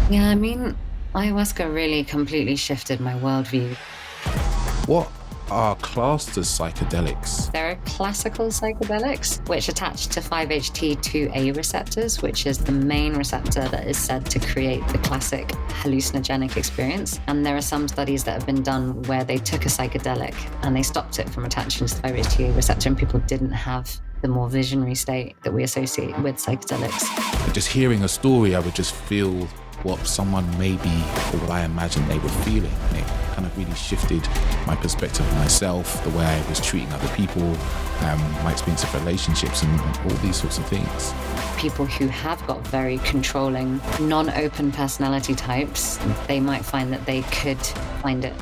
Yeah, I mean, ayahuasca really completely shifted my worldview. What are classed as psychedelics? There are classical psychedelics, which attach to 5-HT2A receptors, which is the main receptor that is said to create the classic hallucinogenic experience. And there are some studies that have been done where they took a psychedelic and they stopped it from attaching to the 5-HT2A receptor, and people didn't have the more visionary state that we associate with psychedelics. Just hearing a story, I would just feel what someone maybe, or what I imagine they were feeling. And it kind of really shifted my perspective of myself, the way I was treating other people, my experience of relationships and all these sorts of things. People who have got very controlling, non-open personality types, they might find that they could find it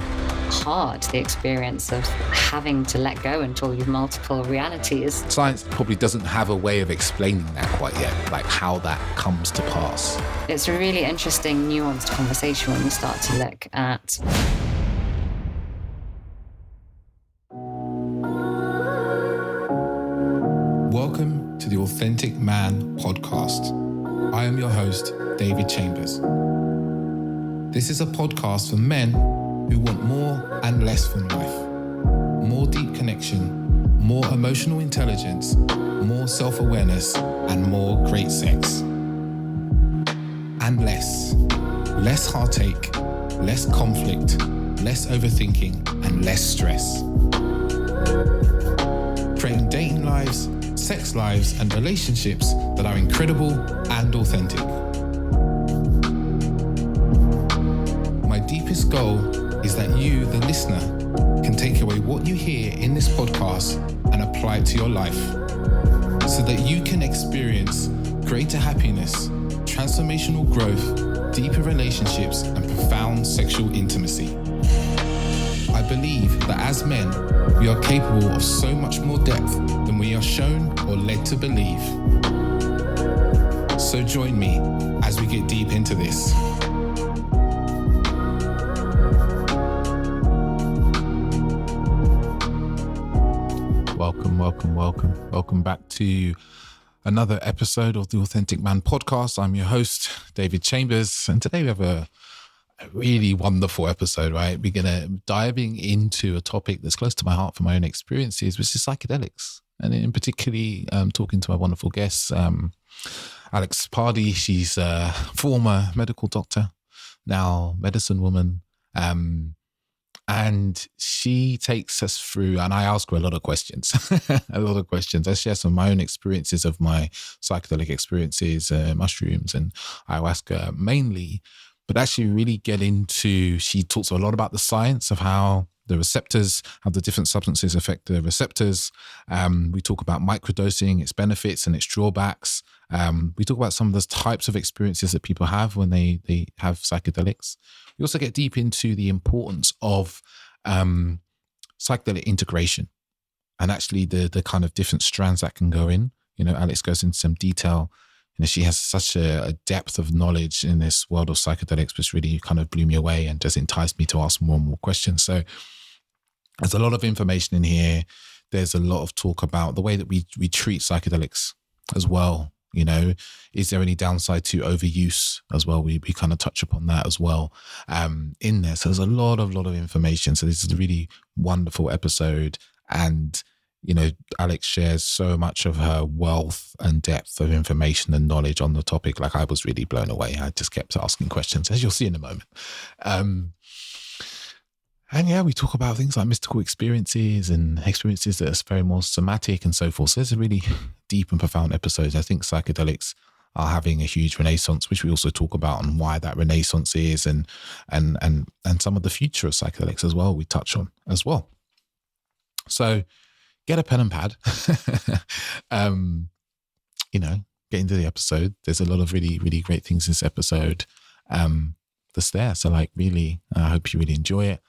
hard, the experience of having to let go and told you multiple realities. Science probably doesn't have a way of explaining that quite yet, like how that comes to pass. It's a really interesting, nuanced conversation when we start to look at Welcome to the Authentic Man podcast. I am your host, David Chambers. This is a podcast for men who want more and less from life. More deep connection, more emotional intelligence, more self-awareness, and more great sex. And less. Less heartache, less conflict, less overthinking, and less stress. Creating dating lives, sex lives, and relationships that are incredible and authentic. My deepest goal is that you, the listener, can take away what you hear in this podcast and apply it to your life so that you can experience greater happiness, transformational growth, deeper relationships, and profound sexual intimacy. I believe that as men, we are capable of so much more depth than we are shown or led to believe. So join me as we get deep into this. Welcome back to another episode of the Authentic Man podcast. I'm your host, David Chambers, and today we have a really wonderful episode, right? We're going to diving into a topic that's close to my heart from my own experiences, which is psychedelics. And in particularly, talking to my wonderful guest, Alex Pardhy. She's a former medical doctor, now medicine woman. And she takes us through, and I ask her a lot of questions, I share some of my own experiences of my psychedelic experiences, mushrooms and ayahuasca mainly, but actually really get into, she talks a lot about the science of how the receptors, how the different substances affect the receptors. We talk about microdosing, its benefits and its drawbacks. We talk about some of the types of experiences that people have when they have psychedelics. We also get deep into the importance of psychedelic integration and actually the kind of different strands that can go in. You know, Alex goes into some detail. You know, she has such a depth of knowledge in this world of psychedelics, which really kind of blew me away and just enticed me to ask more and more questions. So there's a lot of information in here. There's a lot of talk about the way that we treat psychedelics as well. You know, is there any downside to overuse as well? We kind of touch upon that as well in there. So there's a lot of information. So this is a really wonderful episode. And, you know, Alex shares so much of her wealth and depth of information and knowledge on the topic. Like, I was really blown away. I just kept asking questions, as you'll see in a moment. And yeah, we talk about things like mystical experiences and experiences that are very more somatic and so forth. So it's a really deep and profound episode. I think psychedelics are having a huge renaissance, which we also talk about, and why that renaissance is, and some of the future of psychedelics as well, we touch on as well. So get a pen and pad, you know, get into the episode. There's a lot of really, really great things in this episode that's there. So like, really, I hope you really enjoy it.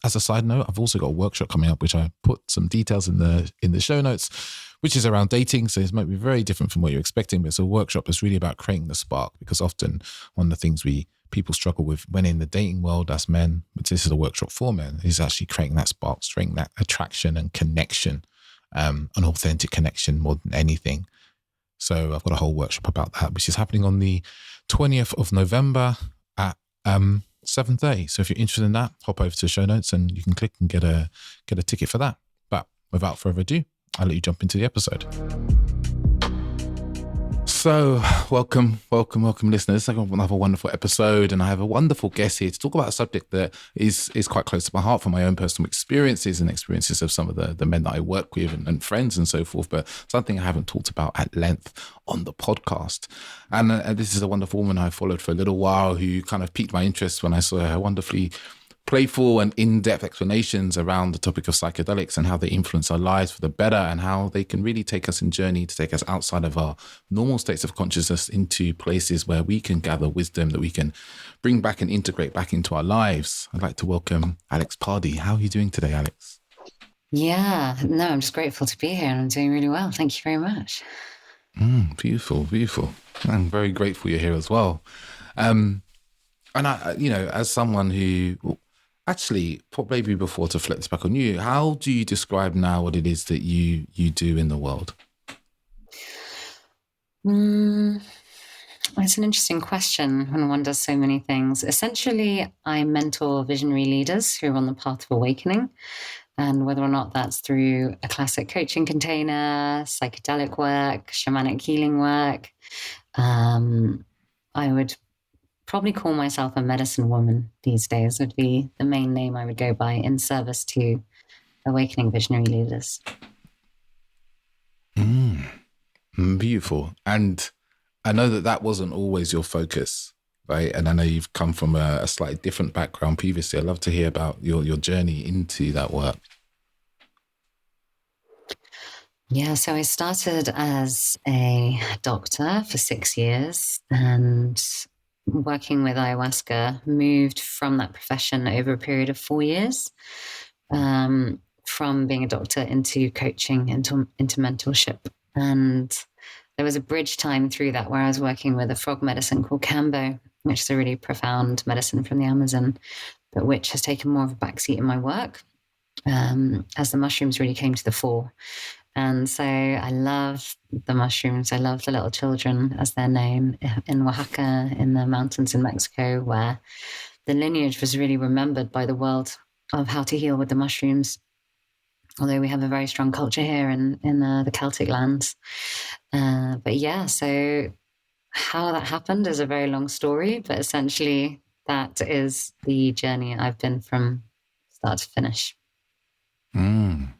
As a side note, I've also got a workshop coming up, which I put some details in the show notes, which is around dating. So it might be very different from what you're expecting, but it's a workshop that's really about creating the spark, because often one of the things people struggle with when in the dating world as men, but this is a workshop for men, is actually creating that spark, creating that attraction and connection, an authentic connection more than anything. So I've got a whole workshop about that, which is happening on the 20th of November at 7:30. So if you're interested in that, hop over to the show notes and you can click and get a ticket for that. But without further ado, I'll let you jump into the episode. So welcome listeners. I have another wonderful episode, and I have a wonderful guest here to talk about a subject that is quite close to my heart from my own personal experiences and experiences of some of the men that I work with and friends and so forth, but something I haven't talked about at length on the podcast. And this is a wonderful woman I followed for a little while who kind of piqued my interest when I saw her wonderfully playful and in-depth explanations around the topic of psychedelics and how they influence our lives for the better, and how they can really take us in journey to take us outside of our normal states of consciousness into places where we can gather wisdom that we can bring back and integrate back into our lives. I'd like to welcome Alex Pardhy. How are you doing today, Alex? Yeah, no, I'm just grateful to be here, and I'm doing really well. Thank you very much. Beautiful. I'm very grateful you're here as well. And I, as someone who... Actually, maybe before to flip this back on you, how do you describe now what it is that you do in the world? It's an interesting question when one does so many things. Essentially, I mentor visionary leaders who are on the path of awakening, and whether or not that's through a classic coaching container, psychedelic work, shamanic healing work, I would probably call myself a medicine woman these days, would be the main name I would go by in service to awakening visionary leaders. Beautiful. And I know that wasn't always your focus, right? And I know you've come from a slightly different background previously. I'd love to hear about your journey into that work. Yeah, so I started as a doctor for 6 years, and working with ayahuasca, moved from that profession over a period of 4 years, from being a doctor into coaching, into mentorship. And there was a bridge time through that where I was working with a frog medicine called Kambo, which is a really profound medicine from the Amazon, but which has taken more of a backseat in my work as the mushrooms really came to the fore. And so I love the mushrooms. I love the little children, as they're known, in Oaxaca, in the mountains in Mexico, where the lineage was really remembered by the world of how to heal with the mushrooms. Although we have a very strong culture here in the Celtic lands. But yeah, so how that happened is a very long story, but essentially that is the journey I've been from start to finish. And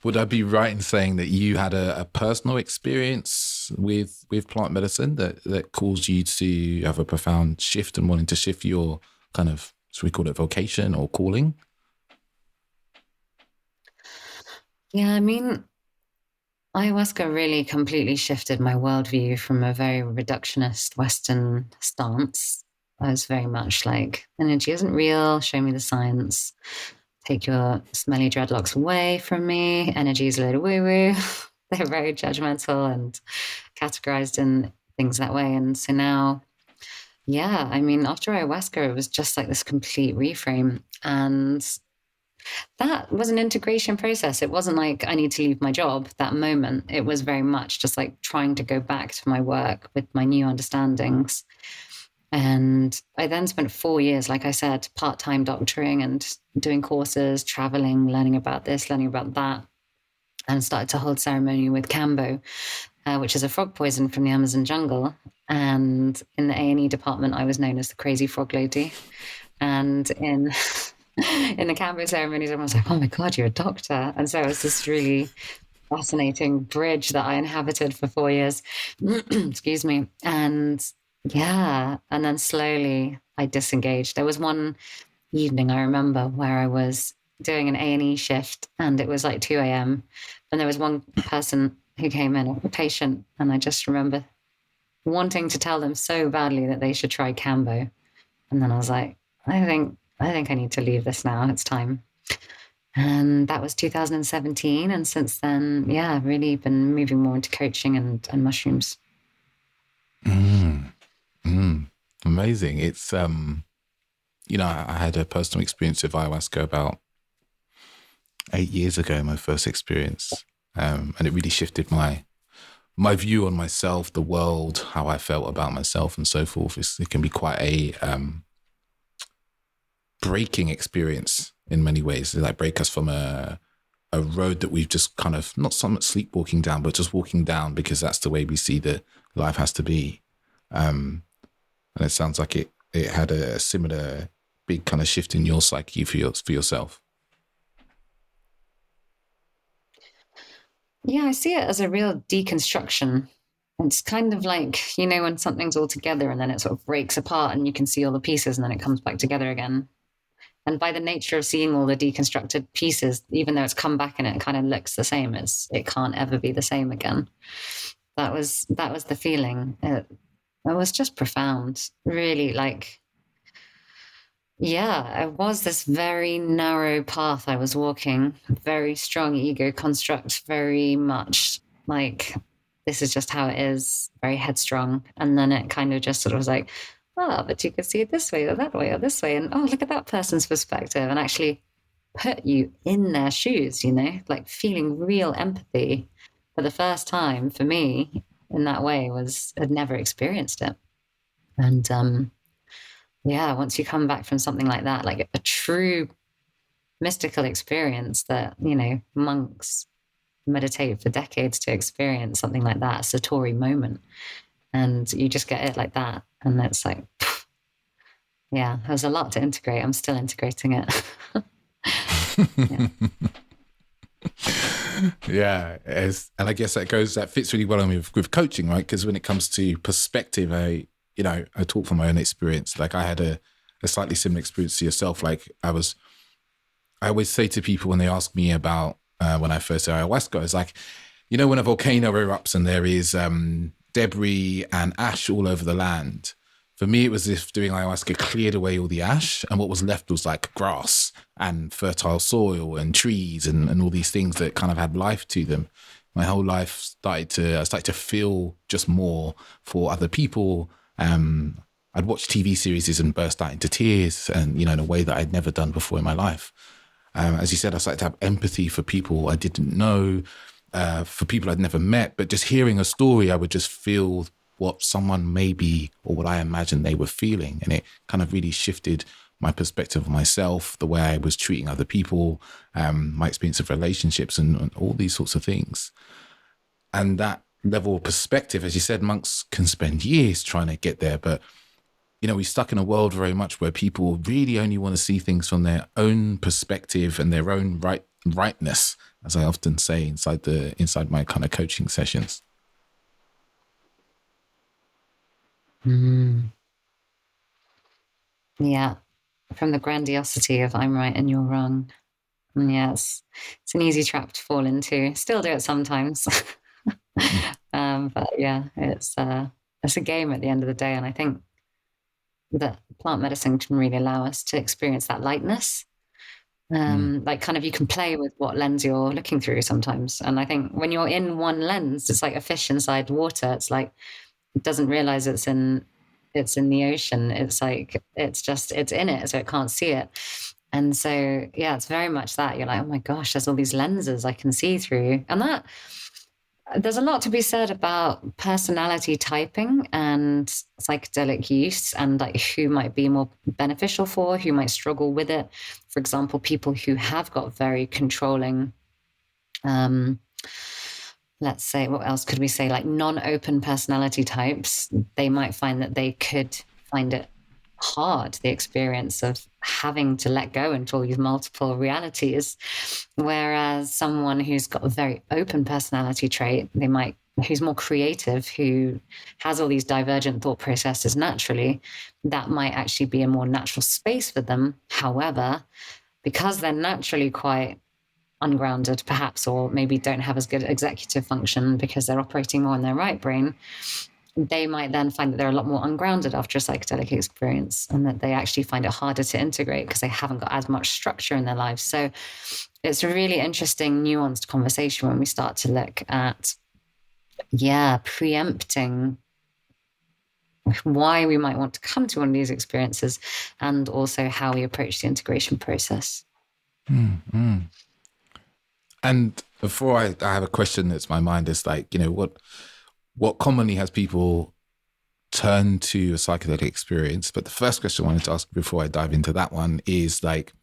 would I be right in saying that you had a personal experience with plant medicine that caused you to have a profound shift and wanting to shift your kind of, so we call it vocation or calling? Yeah, I mean, ayahuasca really completely shifted my worldview from a very reductionist Western stance. I was very much like, energy isn't real, show me the science. Take your smelly dreadlocks away from me. Energy is a load of woo-woo. They're very judgmental and categorized in things that way. And so now, yeah, I mean, after ayahuasca, it was just like this complete reframe. And that was an integration process. It wasn't like I need to leave my job that moment. It was very much just like trying to go back to my work with my new understandings. And I then spent 4 years, like I said, part-time doctoring and doing courses, traveling, learning about this, learning about that, and started to hold ceremony with Kambo, which is a frog poison from the Amazon jungle. And in the A&E department, I was known as the crazy frog lady. And in the Kambo ceremonies, everyone was like, oh my God, you're a doctor. And so it was this really fascinating bridge that I inhabited for 4 years. Excuse me. And yeah. And then slowly I disengaged. There was one evening I remember where I was doing an A&E shift and it was like 2 a.m. And there was one person who came in, a patient. And I just remember wanting to tell them so badly that they should try Kambo. And then I was like, I think I need to leave this now. It's time. And that was 2017. And since then, yeah, I've really been moving more into coaching and mushrooms. Amazing. It's, I had a personal experience with ayahuasca about 8 years ago, my first experience. And it really shifted my view on myself, the world, how I felt about myself, and so forth. It can be quite a breaking experience in many ways. It like break us from a road that we've just kind of not so much sleepwalking down, but just walking down because that's the way we see that life has to be. And it sounds like it had a similar big kind of shift in your psyche for yourself. Yeah, I see it as a real deconstruction. It's kind of like, you know, when something's all together and then it sort of breaks apart and you can see all the pieces and then it comes back together again. And by the nature of seeing all the deconstructed pieces, even though it's come back and it kind of looks the same, it can't ever be the same again. That was the feeling. It was just profound, really. Like, yeah, it was this very narrow path I was walking, very strong ego construct, very much like, this is just how it is, very headstrong. And then it kind of just sort of was like, oh, but you could see it this way or that way or this way. And oh, look at that person's perspective, and actually put you in their shoes, you know, like feeling real empathy for the first time for me in that way I'd never experienced it. And yeah, once you come back from something like that, like a true mystical experience that, you know, monks meditate for decades to experience something like that, a Satori moment, and you just get it like that. And it's like, yeah, there's a lot to integrate. I'm still integrating it. Yeah. Yeah, and I guess that fits really well on with coaching, right? Because when it comes to perspective, I talk from my own experience. Like I had a slightly similar experience to yourself. Like I always say to people when they ask me about when I first did ayahuasca, it's like, you know, when a volcano erupts and there is debris and ash all over the land. For me, it was as if doing ayahuasca cleared away all the ash, and what was left was like grass and fertile soil and trees and all these things that kind of had life to them. My whole life I started to feel just more for other people. I'd watch TV series and burst out into tears, and, you know, in a way that I'd never done before in my life. As you said, I started to have empathy for people I didn't know, for people I'd never met, but just hearing a story, I would just feel what someone maybe, or what I imagined they were feeling. And it kind of really shifted my perspective of myself, the way I was treating other people, my experience of relationships and all these sorts of things. And that level of perspective, as you said, monks can spend years trying to get there. But, you know, we're stuck in a world very much where people really only want to see things from their own perspective and their own rightness, as I often say inside my kind of coaching sessions. Yeah, from the grandiosity of I'm right and you're wrong. And yes, it's an easy trap to fall into. Still do it sometimes. But yeah, it's a game at the end of the day. And I think that plant medicine can really allow us to experience that lightness. Like kind of you can play with what lens you're looking through sometimes. And I think when you're in one lens, it's like a fish inside water. It's like, it doesn't realize it's in the ocean. It's like, it's in it, so it can't see it. And so, yeah, it's very much that. You're like, oh my gosh, there's all these lenses I can see through. And that, there's a lot to be said about personality typing and psychedelic use, and like who might be more beneficial for, who might struggle with it. For example, people who have got very controlling, let's say, what else could we say? Like non-open personality types, they might find that they could find it hard, the experience of having to let go into all these multiple realities. Whereas someone who's got a very open personality trait, who's more creative, who has all these divergent thought processes naturally, that might actually be a more natural space for them. However, because they're naturally quite ungrounded perhaps, or maybe don't have as good executive function because they're operating more in their right brain, they might then find that they're a lot more ungrounded after a psychedelic experience, and that they actually find it harder to integrate because they haven't got as much structure in their lives. So it's a really interesting, nuanced conversation when we start to look at, preempting why we might want to come to one of these experiences, and also how we approach the integration process. And before I have a question that's in my mind is like, what commonly has people turn to a psychedelic experience? But the first question I wanted to ask before I dive into that one is like,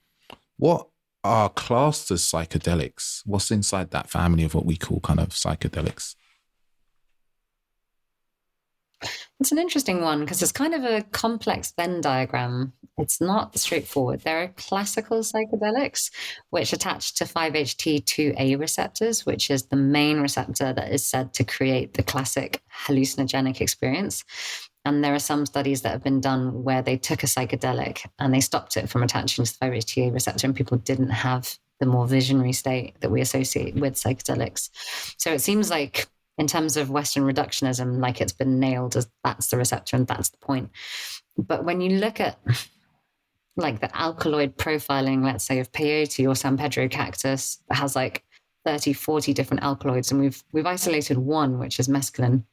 what are classed as psychedelics? What's inside that family of what we call kind of psychedelics? It's an interesting one because it's kind of a complex Venn diagram. It's not straightforward. There are classical psychedelics, which attach to 5-HT2A receptors, which is the main receptor that is said to create the classic hallucinogenic experience. And there are some studies that have been done where they took a psychedelic and they stopped it from attaching to the 5-HT2A receptor, and people didn't have the more visionary state that we associate with psychedelics. So it seems like, in terms of Western reductionism, like it's been nailed as that's the receptor and that's the point. But when you look at like the alkaloid profiling, let's say, of peyote or San Pedro cactus, that has like 30, 40 different alkaloids, and we've isolated one, which is mescaline.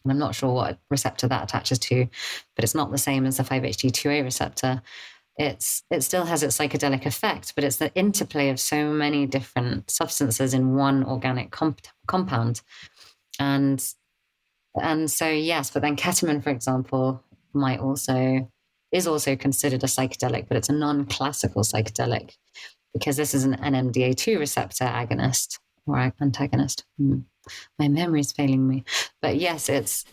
And I'm not sure what receptor that attaches to, but it's not the same as the 5-HT2A receptor. It still has its psychedelic effect, but it's the interplay of so many different substances in one organic compound. And so, yes, but then ketamine, for example, is also considered a psychedelic, but it's a non-classical psychedelic because this is an NMDA2 receptor agonist or antagonist. My memory is failing me. But yes, it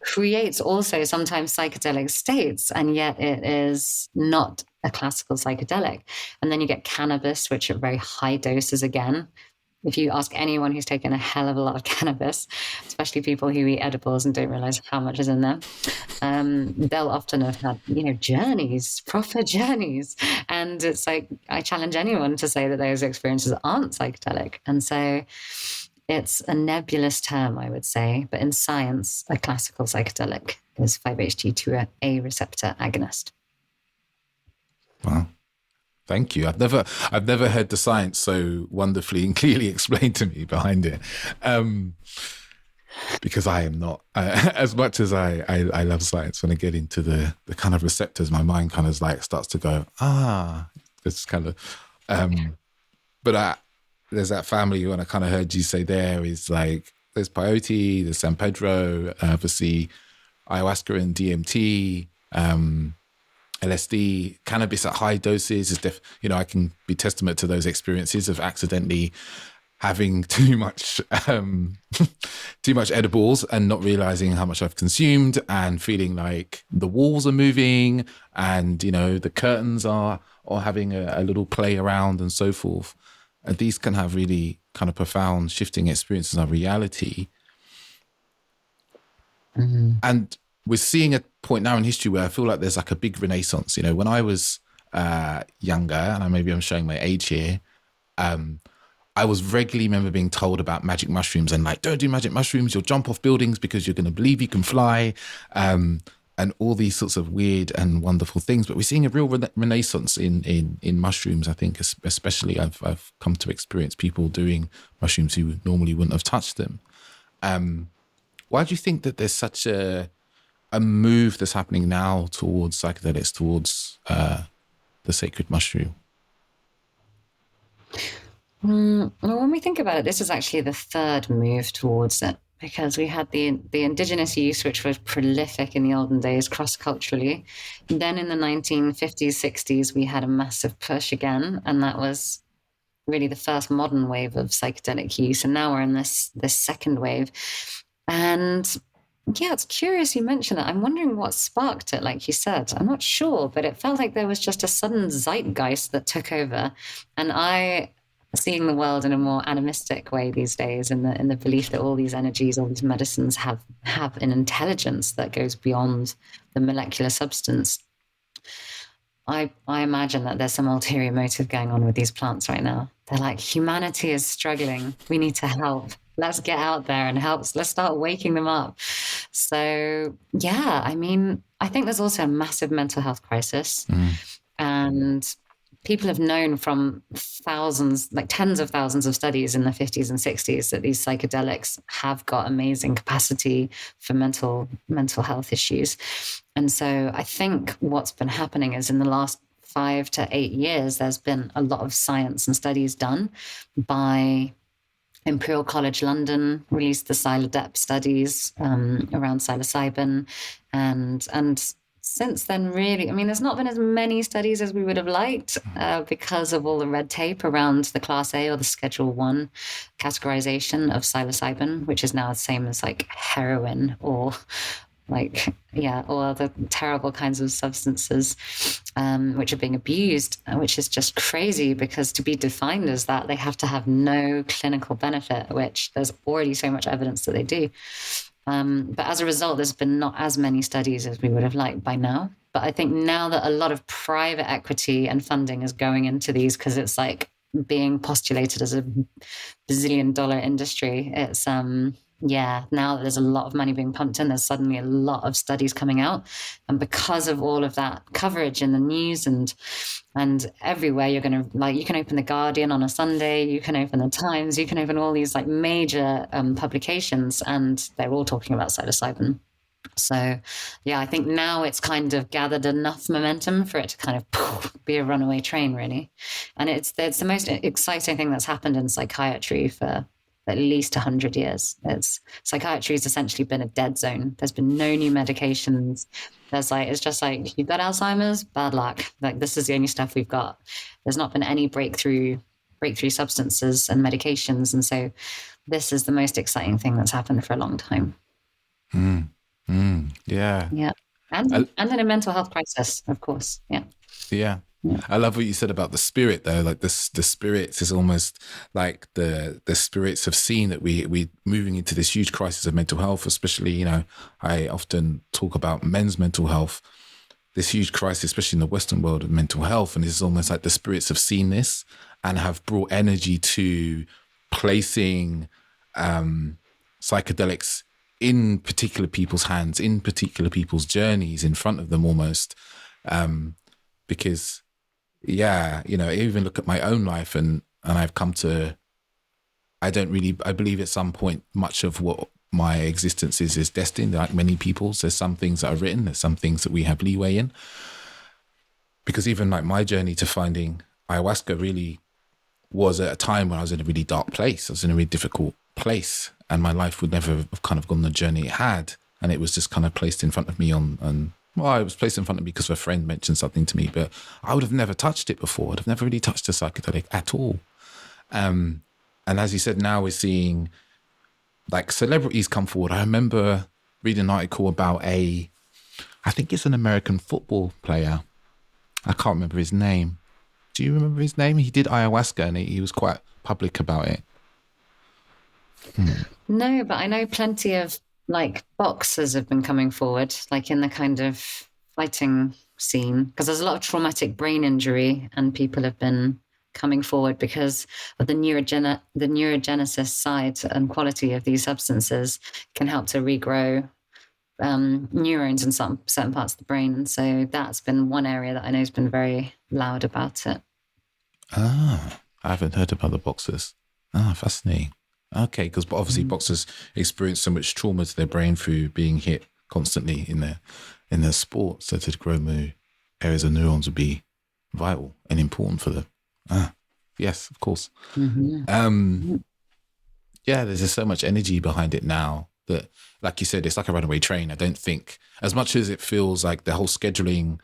creates also sometimes psychedelic states, and yet it is not a classical psychedelic. And then you get cannabis, which at very high doses again. If you ask anyone who's taken a hell of a lot of cannabis, especially people who eat edibles and don't realize how much is in them, they'll often have had, journeys, proper journeys. And it's like, I challenge anyone to say that those experiences aren't psychedelic. And so it's a nebulous term, I would say. But in science, a classical psychedelic is 5-HT2A receptor agonist. Wow. Thank you. I've never heard the science so wonderfully and clearly explained to me behind it, because I am not as much as I love science. When I get into the kind of receptors, my mind kind of like starts to go, it's kind of. But there's that family when I kind of heard you say there is like there's peyote, there's San Pedro, obviously ayahuasca and DMT. LSD, cannabis at high doses is I can be testament to those experiences of accidentally having too much edibles and not realizing how much I've consumed and feeling like the walls are moving and, the curtains are having a little play around and so forth. And these can have really kind of profound shifting experiences of reality. Mm-hmm. And we're seeing a point now in history where I feel like there's like a big renaissance. When I was younger, and I'm showing my age here, I was regularly remember being told about magic mushrooms and like, don't do magic mushrooms, you'll jump off buildings because you're going to believe you can fly, and all these sorts of weird and wonderful things. But we're seeing a real renaissance in mushrooms. I think especially I've come to experience people doing mushrooms who normally wouldn't have touched them. Why do you think that there's such a move that's happening now towards psychedelics, towards the sacred mushroom? Well, when we think about it, this is actually the third move towards it, because we had the indigenous use, which was prolific in the olden days, cross-culturally. Then in the 1950s, 60s, we had a massive push again, and that was really the first modern wave of psychedelic use. And now we're in this second wave. And yeah, it's curious you mentioned that. I'm wondering what sparked it, like you said. I'm not sure, but it felt like there was just a sudden zeitgeist that took over. And seeing the world in a more animistic way these days, in the belief that all these energies, all these medicines have an intelligence that goes beyond the molecular substance. I imagine that there's some ulterior motive going on with these plants right now. They're like, humanity is struggling. We need to help. Let's get out there and help. Let's start waking them up. So, yeah, I think there's also a massive mental health crisis. And people have known from thousands, like tens of thousands of studies in the 50s and 60s that these psychedelics have got amazing capacity for mental health issues. And so I think what's been happening is in the last 5 to 8 years, there's been a lot of science and studies done by Imperial College London, released the Psychedelic studies around psilocybin, and since then, really, I mean, there's not been as many studies as we would have liked because of all the red tape around the Class A or the Schedule 1 categorization of psilocybin, which is now the same as like heroin or or other terrible kinds of substances which are being abused, which is just crazy because to be defined as that, they have to have no clinical benefit, which there's already so much evidence that they do. But as a result, there's been not as many studies as we would have liked by now. But I think now that a lot of private equity and funding is going into these, because it's like being postulated as a bazillion-dollar industry, it's now that there's a lot of money being pumped in, there's suddenly a lot of studies coming out. And because of all of that coverage in the news and everywhere, you're going to, like, you can open The Guardian on a Sunday, you can open The Times, you can open all these like major publications, and they're all talking about psilocybin. So, yeah, I think now it's kind of gathered enough momentum for it to kind of be a runaway train, really. And it's the most exciting thing that's happened in psychiatry for at least 100 years. Psychiatry has essentially been a dead zone. There's been no new medications. It's just like, you've got Alzheimer's, bad luck. Like, this is the only stuff we've got. There's not been any breakthrough substances and medications. And so this is the most exciting thing that's happened for a long time. Yeah. Yeah. And in a mental health crisis, of course. Yeah. Yeah. I love what you said about the spirit, though. Like the spirits is almost like the spirits have seen that we moving into this huge crisis of mental health, especially, you know, I often talk about men's mental health, this huge crisis, especially in the Western world of mental health. And it's almost like the spirits have seen this and have brought energy to placing psychedelics in particular people's hands, in particular people's journeys, in front of them almost. Because, yeah, you know, I even look at my own life and I've come to, I believe at some point much of what my existence is destined, like many people's. There's some things that are written, there's some things that we have leeway in. Because even like my journey to finding ayahuasca really was at a time when I was in a really dark place. I was in a really difficult place and my life would never have kind of gone the journey it had. And it was just kind of placed in front of me well, it was placed in front of me because a friend mentioned something to me, but I would have never touched it before. I'd have never really touched a psychedelic at all. And as you said, now we're seeing like celebrities come forward. I remember reading an article about I think it's an American football player. I can't remember his name. Do you remember his name? He did ayahuasca and he was quite public about it. No, but I know plenty of like boxers have been coming forward, like in the kind of fighting scene, because there's a lot of traumatic brain injury and people have been coming forward because of the neurogenesis side and quality of these substances can help to regrow neurons in some certain parts of the brain. So that's been one area that I know has been very loud about it. I haven't heard about the boxers. Fascinating. Okay, because obviously boxers experience so much trauma to their brain through being hit constantly in their sport. So to grow new areas of neurons would be vital and important for them. Yes, of course. Mm-hmm. There's just so much energy behind it now that, like you said, it's like a runaway train. I don't think, as much as it feels like the whole scheduling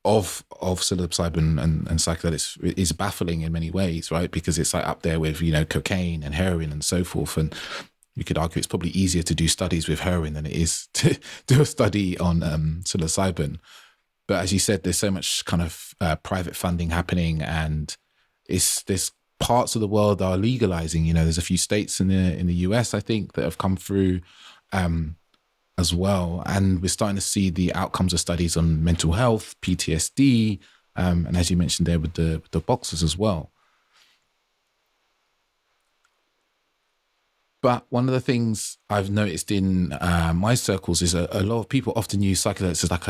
of psilocybin and psychedelics is baffling in many ways, right? Because it's like up there with, you know, cocaine and heroin and so forth. And you could argue it's probably easier to do studies with heroin than it is to do a study on psilocybin. But as you said, there's so much kind of private funding happening, and there's parts of the world that are legalizing. You know, there's a few states in the US, I think, that have come through as well. And we're starting to see the outcomes of studies on mental health, PTSD, and as you mentioned there with the boxers as well. But one of the things I've noticed in my circles is a lot of people often use psychedelics as like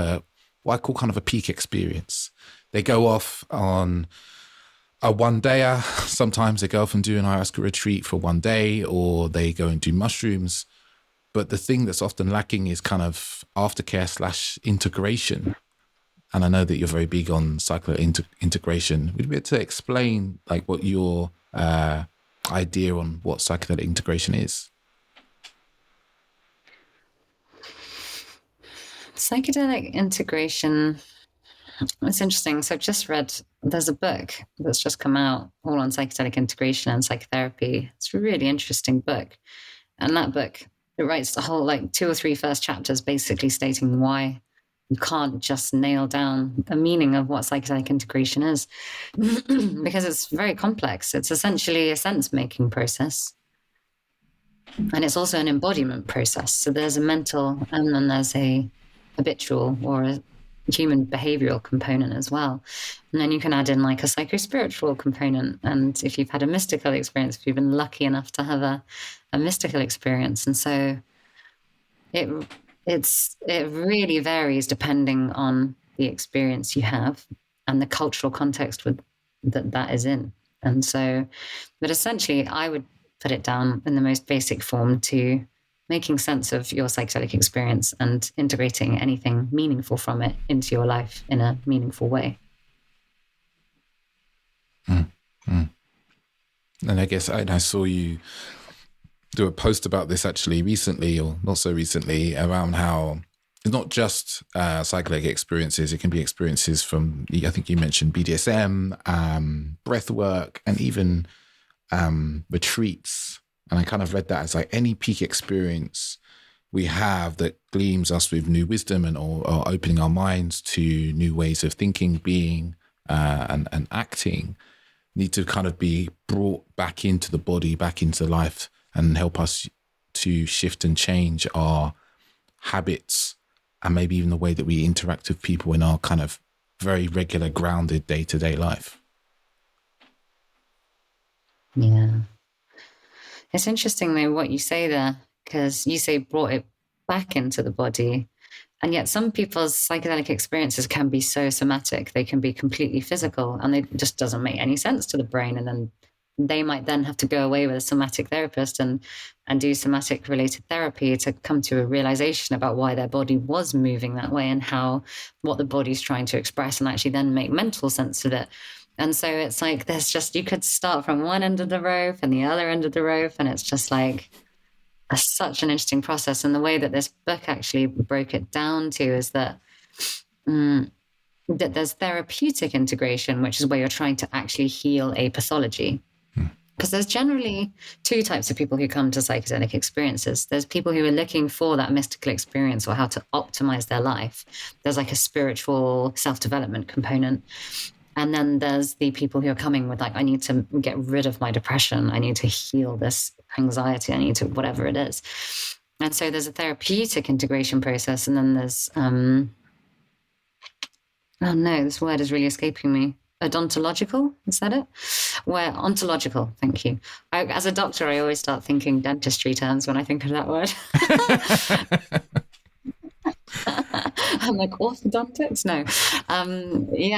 what I call kind of a peak experience. They go off on a one-dayer. Sometimes they go off and do an ayahuasca retreat for one day, or they go and do mushrooms. But the thing that's often lacking is kind of aftercare / integration. and I know that you're very big on psychedelic integration. Would you be able to explain like what your idea on what psychedelic integration is? Psychedelic integration, it's interesting. So I've just read, there's a book that's just come out all on psychedelic integration and psychotherapy. It's a really interesting book. And that book, it writes the whole like 2 or 3 first chapters basically stating why you can't just nail down the meaning of what psychedelic integration is because it's very complex. It's essentially a sense-making process. And it's also an embodiment process. So there's a mental and then there's a habitual or a human behavioral component as well. And then you can add in like a psycho-spiritual component. And if you've had a mystical experience, if you've been lucky enough to have a mystical experience. And so it really varies depending on the experience you have and the cultural context that is in. And so, but essentially I would put it down in the most basic form to making sense of your psychedelic experience and integrating anything meaningful from it into your life in a meaningful way. And I guess I saw you do a post about this actually recently, or not so recently, around how it's not just psychedelic experiences. It can be experiences from, I think you mentioned BDSM, breath work, and even retreats. And I kind of read that as like any peak experience we have that gleams us with new wisdom and or opening our minds to new ways of thinking, being, and acting need to kind of be brought back into the body, back into life, and help us to shift and change our habits and maybe even the way that we interact with people in our kind of very regular, grounded day-to-day life. Yeah. It's interesting though what you say there, because you say brought it back into the body. And yet some people's psychedelic experiences can be so somatic. They can be completely physical and it just doesn't make any sense to the brain. And then they might then have to go away with a somatic therapist and do somatic related therapy to come to a realization about why their body was moving that way and what the body's trying to express, and actually then make mental sense of it. And so it's like, you could start from one end of the rope and the other end of the rope. And it's just like such an interesting process. And the way that this book actually broke it down to is that there's therapeutic integration, which is where you're trying to actually heal a pathology. Because there's generally 2 types of people who come to psychedelic experiences. There's people who are looking for that mystical experience or how to optimize their life. There's like a spiritual self-development component. And then there's the people who are coming with like, I need to get rid of my depression. I need to heal this anxiety. I need to, whatever it is. And so there's a therapeutic integration process. And then there's, this word is really escaping me. Odontological, is that it? Ontological, thank you. As a doctor, I always start thinking dentistry terms when I think of that word. I'm like, orthodontics? No.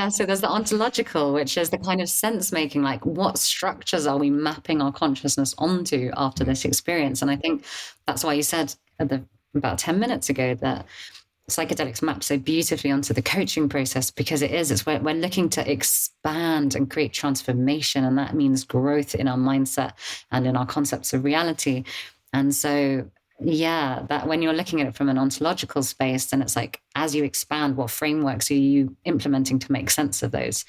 So there's the ontological, which is the kind of sense making, like what structures are we mapping our consciousness onto after this experience? And I think that's why you said about 10 minutes ago that psychedelics map so beautifully onto the coaching process, because we're looking to expand and create transformation. And that means growth in our mindset and in our concepts of reality. And so, yeah, that when you're looking at it from an ontological space, then it's like, as you expand, what frameworks are you implementing to make sense of those?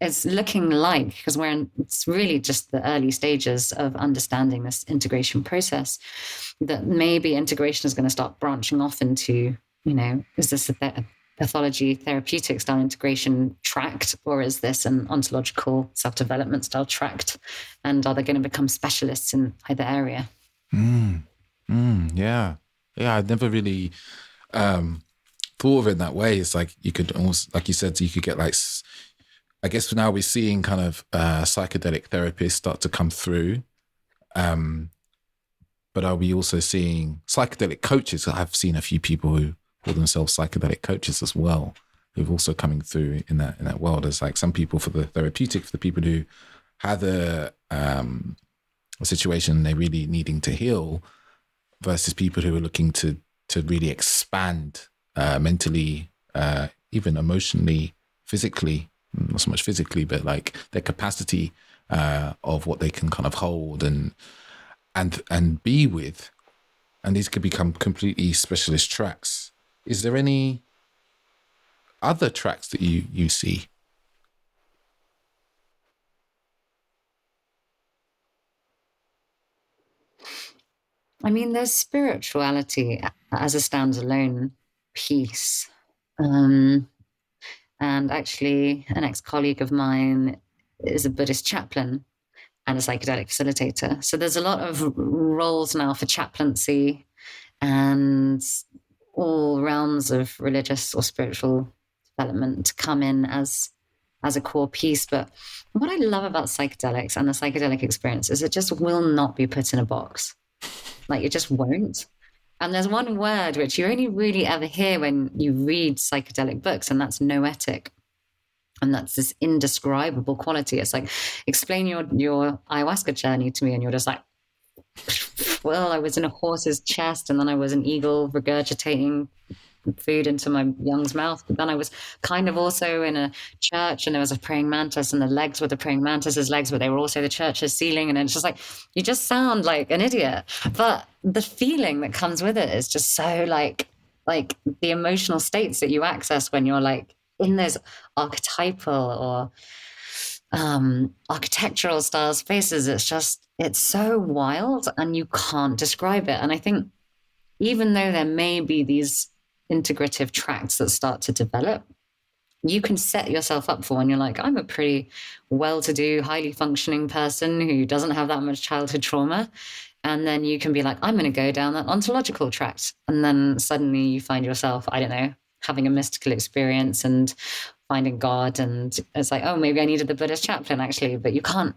It's looking like, because it's really just the early stages of understanding this integration process, that maybe integration is going to start branching off into, is this a pathology therapeutic style integration tract, or is this an ontological self-development style tract? And are they going to become specialists in either area? Yeah. I'd never really thought of it in that way. It's like you could almost, like you said, you could get like, I guess now we're seeing kind of psychedelic therapists start to come through. But are we also seeing psychedelic coaches? I've seen a few people who call themselves psychedelic coaches as well, who've also coming through in that world. As like some people for the therapeutic, for the people who have a situation they're really needing to heal, versus people who are looking to really expand mentally, even emotionally, physically, not so much physically, but like their capacity of what they can kind of hold and be with. And these could become completely specialist tracks. Is there any other tracks that you see? I mean, there's spirituality as a standalone piece. And actually, an ex-colleague of mine is a Buddhist chaplain and a psychedelic facilitator. So there's a lot of roles now for chaplaincy and all realms of religious or spiritual development come in as a core piece. But what I love about psychedelics and the psychedelic experience is it just will not be put in a box. Like, it just won't. And there's one word which you only really ever hear when you read psychedelic books, and that's noetic. And that's this indescribable quality. It's like, explain your ayahuasca journey to me, and you're just like, well, I was in a horse's chest, and then I was an eagle regurgitating food into my young's mouth. But then I was kind of also in a church, and there was a praying mantis, and the legs were the praying mantis's legs, but they were also the church's ceiling. And it's just like, you just sound like an idiot. But the feeling that comes with it is just so like the emotional states that you access when you're like in those archetypal or architectural style spaces. It's so wild, and you can't describe it. And I think even though there may be these integrative tracks that start to develop, you can set yourself up for when you're like, I'm a pretty well-to-do, highly functioning person who doesn't have that much childhood trauma. And then you can be like, I'm going to go down that ontological tract. And then suddenly you find yourself, I don't know, having a mystical experience and finding God. And it's like, oh, maybe I needed the Buddhist chaplain actually, but you can't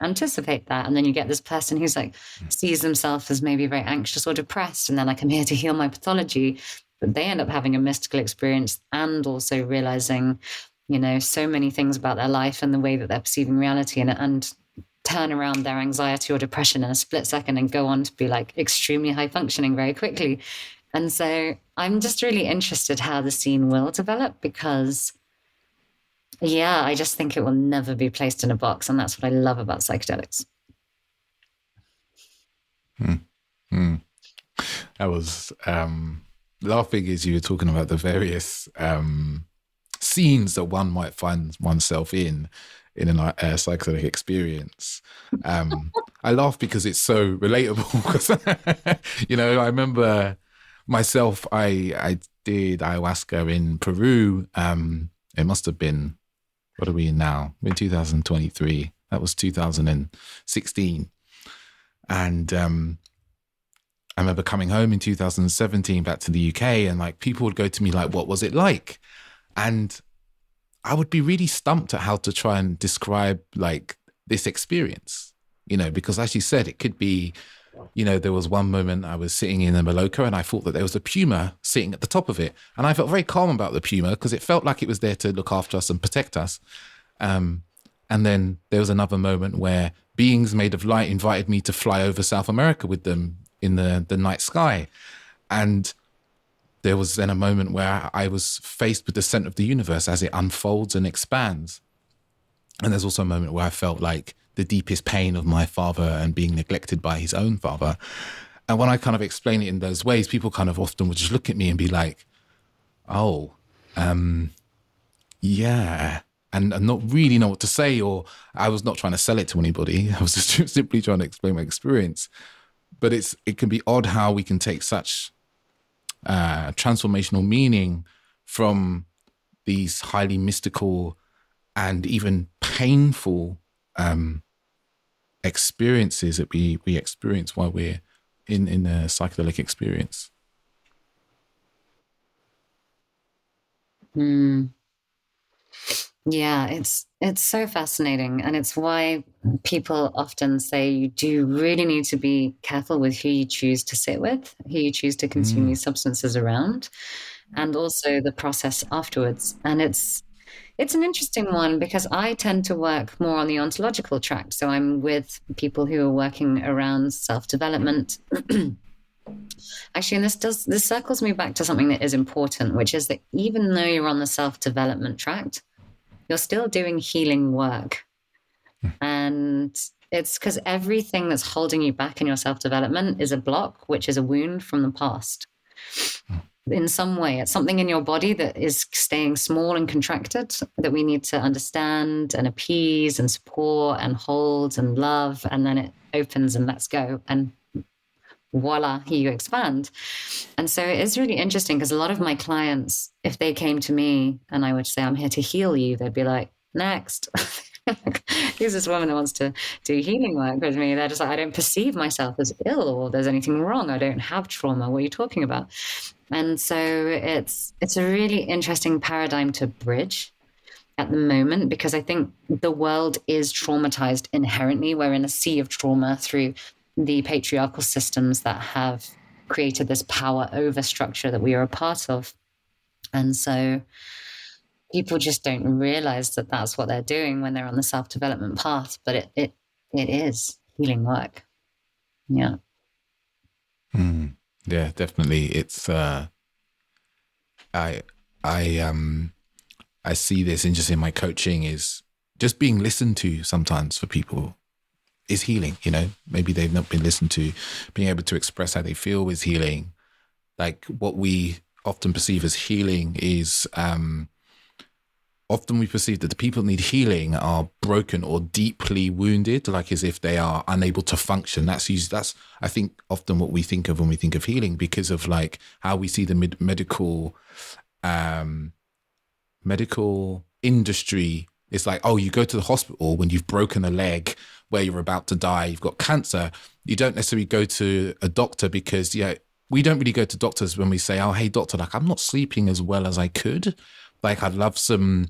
anticipate that. And then you get this person who's like, sees themselves as maybe very anxious or depressed. And they're like, I'm here to heal my pathology. But they end up having a mystical experience and also realizing, you know, so many things about their life and the way that they're perceiving reality, and turn around their anxiety or depression in a split second and go on to be like extremely high functioning very quickly. And so I'm just really interested how the scene will develop, because yeah, I just think it will never be placed in a box. And that's what I love about psychedelics. That was laughing as you were talking about the various scenes that one might find oneself in a psychedelic experience. I laugh because it's so relatable. Because, you know, I remember myself, I did ayahuasca in Peru. It must have been, what are we in now? We're in 2023. That was 2016. And I remember coming home in 2017 back to the UK, and like people would go to me like, what was it like? And I would be really stumped at how to try and describe like this experience, you know, because as you said, it could be, you know, there was one moment I was sitting in a Maloka and I thought that there was a puma sitting at the top of it. And I felt very calm about the puma because it felt like it was there to look after us and protect us. And then there was another moment where beings made of light invited me to fly over South America with them in the night sky. And there was then a moment where I was faced with the center of the universe as it unfolds and expands. And there's also a moment where I felt like the deepest pain of my father and being neglected by his own father. And when I kind of explain it in those ways, people kind of often would just look at me and be like, oh, yeah. And not really know what to say, or I was not trying to sell it to anybody. I was just simply trying to explain my experience. But it can be odd how we can take such transformational meaning from these highly mystical and even painful experiences that we experience while we're in a psychedelic experience. Yeah, it's so fascinating. And it's why people often say you do really need to be careful with who you choose to sit with, who you choose to consume these substances around, and also the process afterwards. And it's an interesting one because I tend to work more on the ontological track. So I'm with people who are working around self-development Actually, and this circles me back to something that is important, which is that even though you're on the self-development track, you're still doing healing work. And it's because everything that's holding you back in your self-development is a block, which is a wound from the past. In some way, it's something in your body that is staying small and contracted that we need to understand and appease and support and hold and love. And then it opens and lets go. And voila, here you expand. And so it is really interesting because a lot of my clients, if they came to me and I would say, I'm here to heal you, they'd be like, next. Who's this woman that wants to do healing work with me? They're just like, I don't perceive myself as ill or there's anything wrong. I don't have trauma. What are you talking about? And so it's a really interesting paradigm to bridge at the moment, because I think the world is traumatized inherently. We're in a sea of trauma through the patriarchal systems that have created this power over structure that we are a part of. And so people just don't realize that that's what they're doing when they're on the self-development path, but it is healing work. Yeah. Yeah, definitely. It's I see this, and just in my coaching, is just being listened to sometimes for people is healing. You know, maybe they've not been listened to. Being able to express how they feel is healing. Like what we often perceive as healing is often we perceive that the people that need healing are broken or deeply wounded, like as if they are unable to function. That's I think often what we think of when we think of healing, because of like how we see the medical industry. It's like, oh, you go to the hospital when you've broken a leg, where you're about to die, you've got cancer. You don't necessarily go to a doctor because, we don't really go to doctors when we say, oh, hey, doctor, like I'm not sleeping as well as I could. Like I'd love some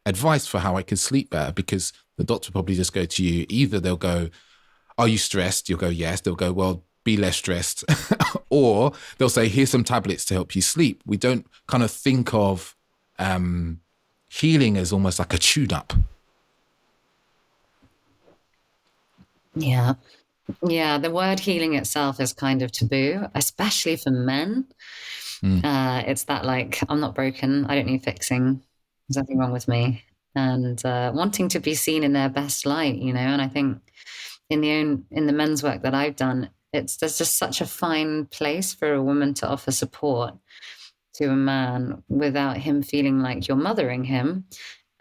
advice for how I can sleep better, because the doctor probably just go to you. Either they'll go, are you stressed? You'll go, yes. They'll go, well, be less stressed. Or they'll say, here's some tablets to help you sleep. We don't kind of think of healing as almost like a tune-up. Yeah. Yeah. The word healing itself is kind of taboo, especially for men. It's that like, I'm not broken. I don't need fixing. There's nothing wrong with me. And wanting to be seen in their best light, you know. And I think in the men's work that I've done, there's just such a fine place for a woman to offer support to a man without him feeling like you're mothering him,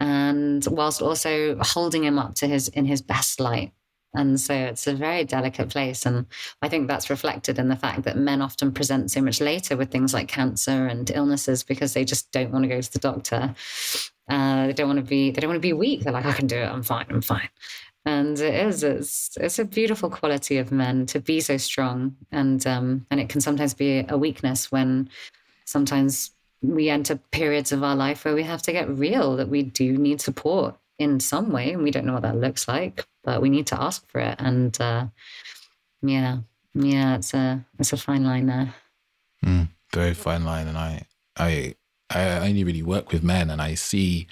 and whilst also holding him up to in his best light. And so it's a very delicate place. And I think that's reflected in the fact that men often present so much later with things like cancer and illnesses because they just don't want to go to the doctor. They don't want to be weak. They're like, I can do it. I'm fine. And it's a beautiful quality of men to be so strong. And it can sometimes be a weakness when sometimes we enter periods of our life where we have to get real, that we do need support in some way, and we don't know what that looks like, but we need to ask for it. And it's a fine line there. Very fine line. And I only really work with men, and I see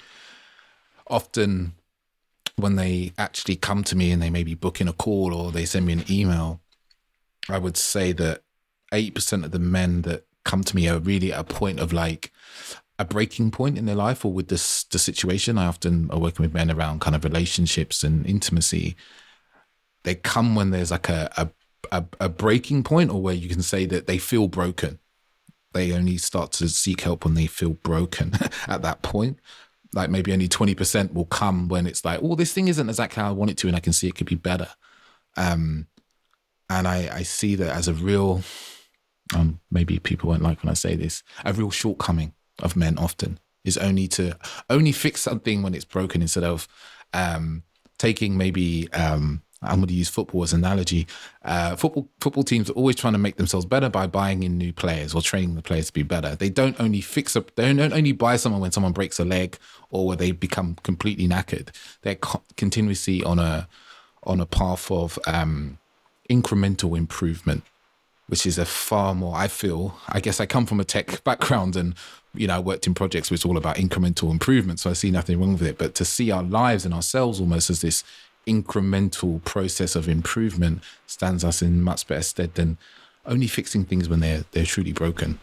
often when they actually come to me and they maybe book in a call or they send me an email, I would say that 80% of the men that come to me are really at a point of like a breaking point in their life or with the situation. I often are working with men around kind of relationships and intimacy. They come when there's like a breaking point, or where you can say that they feel broken. They only start to seek help when they feel broken at that point. Like maybe only 20% will come when it's like, oh, this thing isn't exactly how I want it to, and I can see it could be better. And I see that as a real, maybe people won't like when I say this, a real shortcoming of men often is only fix something when it's broken, instead of taking maybe, I'm going to use football as an analogy. Football teams are always trying to make themselves better by buying in new players or training the players to be better. They don't only buy someone when someone breaks a leg or where they become completely knackered. They're continuously on a path of incremental improvement, which is a far more, I guess I come from a tech background, and I worked in projects where it's all about incremental improvement, so I see nothing wrong with it. But to see our lives and ourselves almost as this incremental process of improvement stands us in much better stead than only fixing things when they're truly broken.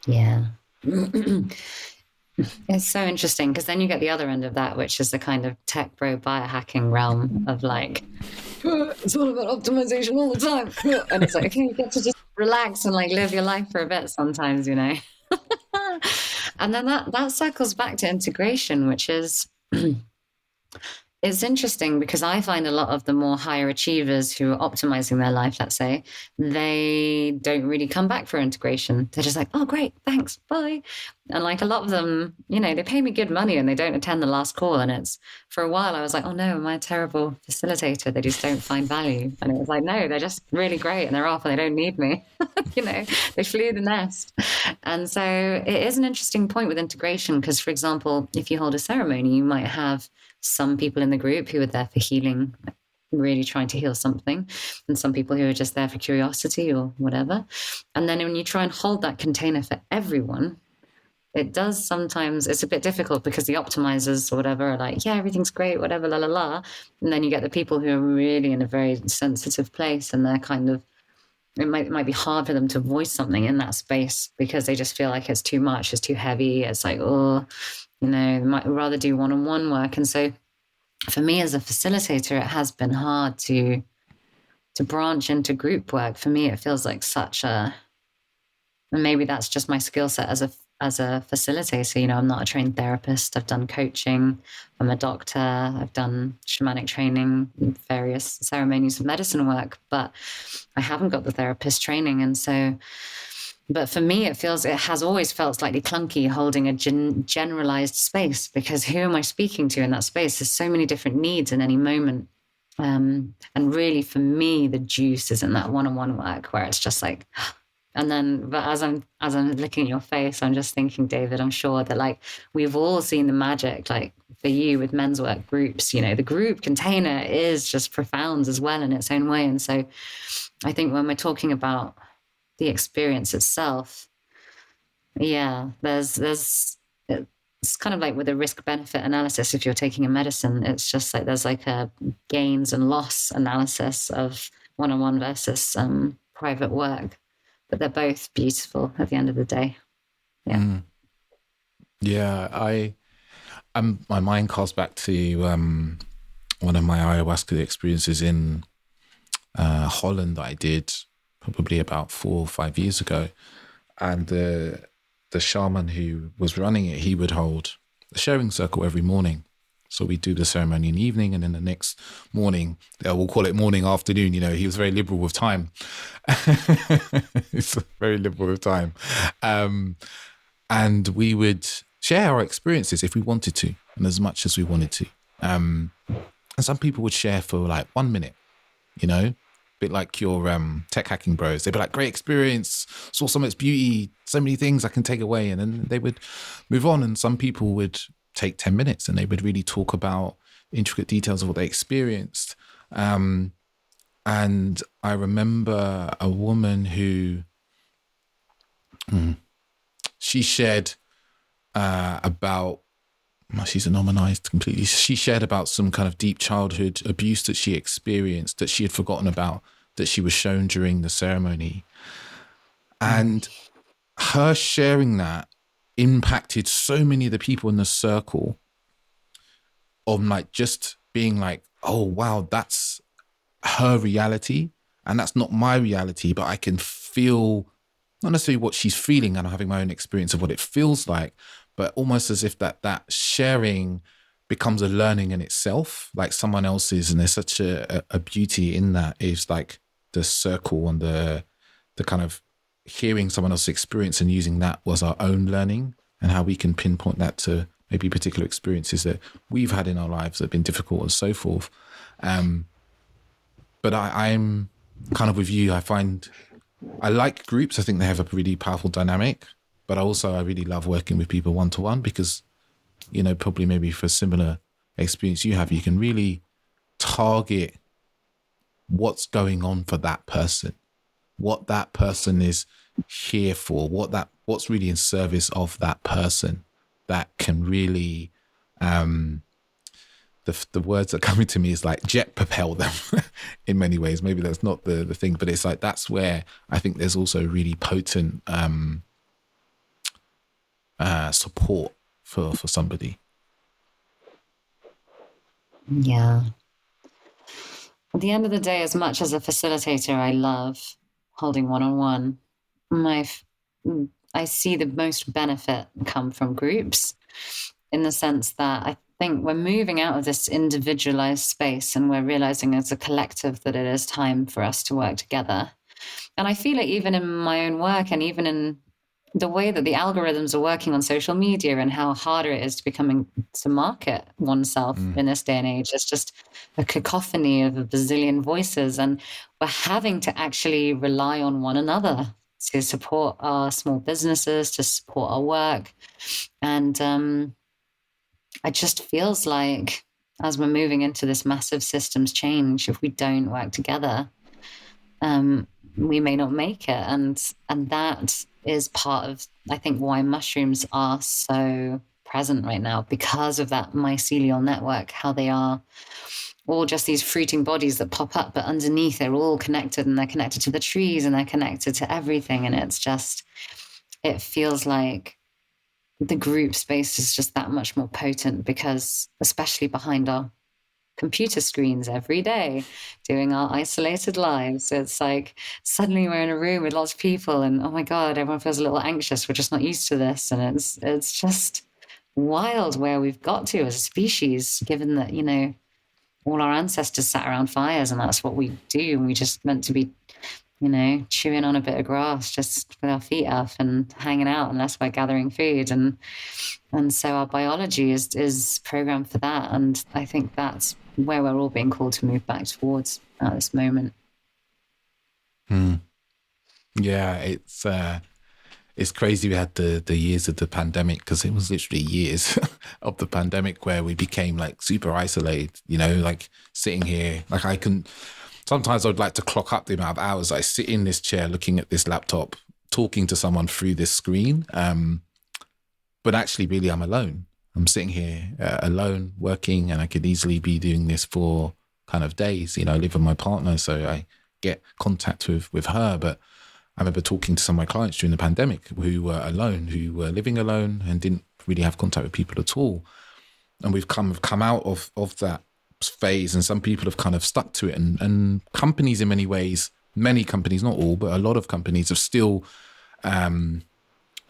Yeah. It's so interesting because then you get the other end of that, which is the kind of tech bro biohacking realm of like, it's all about optimization all the time. And it's like, okay, you get to just relax and like live your life for a bit sometimes, you know? And then that circles back to integration, which is it's interesting because I find a lot of the more higher achievers who are optimizing their life, let's say, they don't really come back for integration. They're just like, oh, great, thanks, bye. And like a lot of them, you know, they pay me good money and they don't attend the last call. And it's for a while I was like, oh no, am I a terrible facilitator? They just don't find value. And it was like, no, they're just really great and they're off and they don't need me. You know, they flew the nest. And so it is an interesting point with integration because, for example, if you hold a ceremony, you might have some people in the group who are there for healing, really trying to heal something, and some people who are just there for curiosity or whatever. And then when you try and hold that container for everyone, it does sometimes, it's a bit difficult because the optimizers or whatever are like, yeah, everything's great, whatever, la, la, la. And then you get the people who are really in a very sensitive place and they're kind of, it might be hard for them to voice something in that space because they just feel like it's too much, it's too heavy. It's like, oh, you know, they might rather do one-on-one work. And so for me as a facilitator, it has been hard to branch into group work. For me, it feels like such a, and maybe that's just my skill set as a facilitator. You know, I'm not a trained therapist. I've done coaching. I'm a doctor. I've done shamanic training, various ceremonies of medicine work, but I haven't got the therapist training. And so, but for me, it has always felt slightly clunky holding a generalized space because who am I speaking to in that space? There's so many different needs in any moment. And really for me, the juice is in that one-on-one work where it's just like, and then, but as I'm looking at your face, I'm just thinking, David, I'm sure that like we've all seen the magic, like for you with men's work groups, you know, the group container is just profound as well in its own way. And so I think when we're talking about the experience itself, yeah, it's kind of like with a risk benefit analysis. If you're taking a medicine, it's just like there's like a gains and loss analysis of one-on-one versus private work. But they're both beautiful at the end of the day. Yeah. Yeah, my mind calls back to one of my ayahuasca experiences in Holland that I did probably about 4 or 5 years ago. And the shaman who was running it, he would hold a sharing circle every morning. So we do the ceremony in the evening, and then the next morning, we'll call it morning, afternoon, you know, he was very liberal with time. He's very liberal with time. And we would share our experiences if we wanted to, and as much as we wanted to. And some people would share for like 1 minute, you know, a bit like your tech hacking bros. They'd be like, great experience, saw so much beauty, so many things I can take away. And then they would move on. And some people would take 10 minutes and they would really talk about intricate details of what they experienced. And I remember a woman who, she shared about, she's anonymized completely. She shared about some kind of deep childhood abuse that she experienced that she had forgotten about, that she was shown during the ceremony. And her sharing that impacted so many of the people in the circle of like just being like, oh, wow, that's her reality. And that's not my reality, but I can feel not necessarily what she's feeling, and I'm having my own experience of what it feels like, but almost as if that sharing becomes a learning in itself, like someone else's. And there's such a beauty in that, is like the circle and the kind of hearing someone else's experience and using that was our own learning, and how we can pinpoint that to maybe particular experiences that we've had in our lives that have been difficult and so forth. But I'm kind of with you. I like groups. I think they have a really powerful dynamic, but also I really love working with people one-to-one because, you know, probably maybe for a similar experience you have, you can really target what's going on for that person, what that person is here for, what's really in service of that person, that can really, the the words that are coming to me is like jet propel them in many ways. Maybe that's not the thing, but it's like, that's where I think there's also really potent support for somebody. Yeah. At the end of the day, as much as a facilitator, I love holding one-on-one. I see the most benefit come from groups, in the sense that I think we're moving out of this individualized space and we're realizing as a collective that it is time for us to work together. And I feel it even in my own work, and even in the way that the algorithms are working on social media, and how harder it is to market oneself in this day and age. It's just a cacophony of a bazillion voices, and we're having to actually rely on one another to support our small businesses, to support our work. And it just feels like, as we're moving into this massive systems change, if we don't work together, we may not make it. And that is part of, I think, why mushrooms are so present right now, because of that mycelial network, how they are all just these fruiting bodies that pop up, but underneath they're all connected, and they're connected to the trees, and they're connected to everything. And it's just, it feels like the group space is just that much more potent, because especially behind our computer screens every day, doing our isolated lives, it's like suddenly we're in a room with lots of people, and oh my God, everyone feels a little anxious. We're just not used to this. And it's just wild where we've got to as a species, given that, you know, all our ancestors sat around fires, and that's what we do. And we just meant to be, you know, chewing on a bit of grass just with our feet up and hanging out, unless we're gathering food. And so our biology is programmed for that. And I think that's where we're all being called to move back towards at this moment. Yeah, it's crazy. We had the years of the pandemic, because it was literally years of the pandemic where we became like super isolated, you know, like sitting here, like sometimes I'd like to clock up the amount of hours I sit in this chair looking at this laptop, talking to someone through this screen. But actually, really, I'm alone. I'm sitting here alone, working, and I could easily be doing this for kind of days. You know, I live with my partner, so I get contact with her. But I remember talking to some of my clients during the pandemic who were alone, who were living alone and didn't really have contact with people at all. And we've come out of that phase, and some people have kind of stuck to it. And companies in many ways, many companies, not all, but a lot of companies have still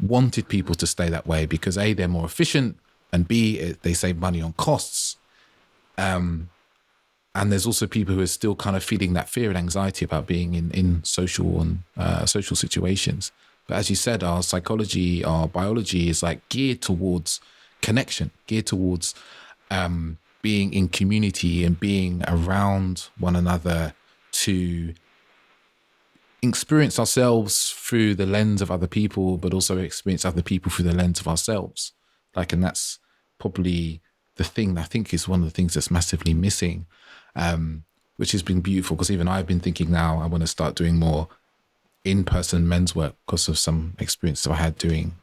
wanted people to stay that way, because A, they're more efficient, and B, they save money on costs. And there's also people who are still kind of feeling that fear and anxiety about being in social and social situations. But as you said, our psychology, our biology is like geared towards connection, geared towards being in community and being around one another, to experience ourselves through the lens of other people, but also experience other people through the lens of ourselves. Like, and that's probably the thing that I think is one of the things that's massively missing, which has been beautiful, because even I've been thinking now I want to start doing more in-person men's work because of some experience that I had doing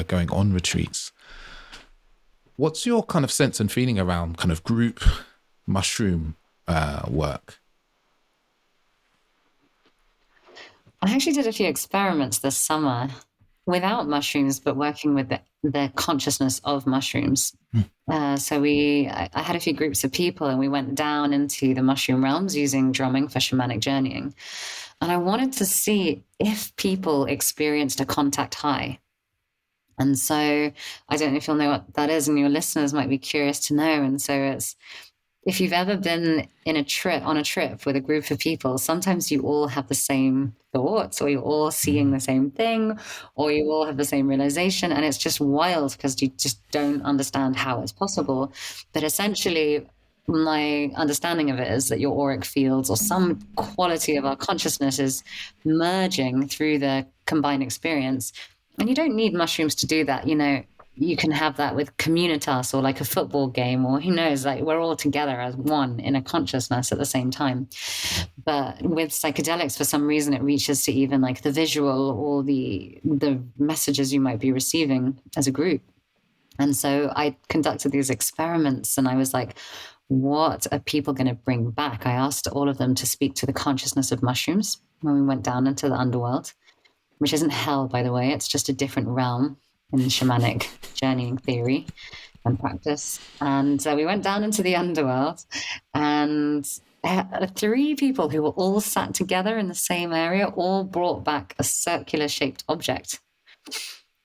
going on retreats. What's your kind of sense and feeling around kind of group mushroom work? I actually did a few experiments this summer without mushrooms, but working with the consciousness of mushrooms. So I had a few groups of people, and we went down into the mushroom realms using drumming for shamanic journeying. And I wanted to see if people experienced a contact high. And so I don't know if you'll know what that is, and your listeners might be curious to know. And so it's, if you've ever been on a trip with a group of people, sometimes you all have the same thoughts, or you're all seeing the same thing, or you all have the same realization. And it's just wild, because you just don't understand how it's possible. But essentially, my understanding of it is that your auric fields, or some quality of our consciousness, is merging through the combined experience. And you don't need mushrooms to do that. You know, you can have that with communitas, or like a football game, or who knows, like we're all together as one in a consciousness at the same time. But with psychedelics, for some reason, it reaches to even like the visual, or the messages you might be receiving as a group. And so I conducted these experiments, and I was like, what are people going to bring back? I asked all of them to speak to the consciousness of mushrooms when we went down into the underworld, which isn't hell, by the way. It's just a different realm in shamanic journeying theory and practice. And we went down into the underworld, and 3 people who were all sat together in the same area all brought back a circular shaped object.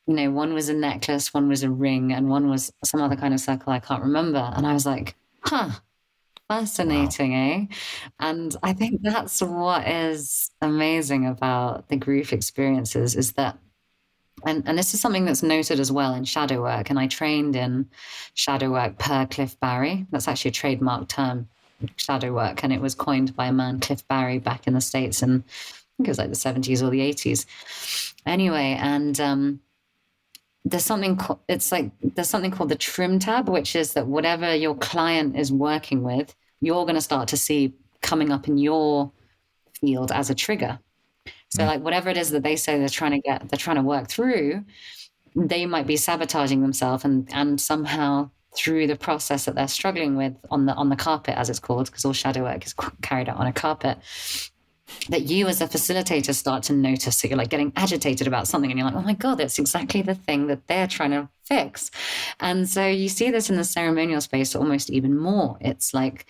You know, one was a necklace, one was a ring, and one was some other kind of circle I can't remember. And I was like, fascinating, wow. Eh? And I think that's what is amazing about the group experiences, is that, and this is something that's noted as well in shadow work. And I trained in shadow work per Cliff Barry. That's actually a trademark term, shadow work. And it was coined by a man, Cliff Barry, back in the States. And I think it was like the 70s or the 80s. Anyway, and there's something called the trim tab, which is that whatever your client is working with, you're going to start to see coming up in your field as a trigger. So like whatever it is that they say they're trying to work through, they might be sabotaging themselves, and somehow through the process that they're struggling with on the carpet, as it's called, because all shadow work is carried out on a carpet, that you as a facilitator start to notice that you're like getting agitated about something, and you're like, oh my God, that's exactly the thing that they're trying to fix. And so you see this in the ceremonial space almost even more. It's like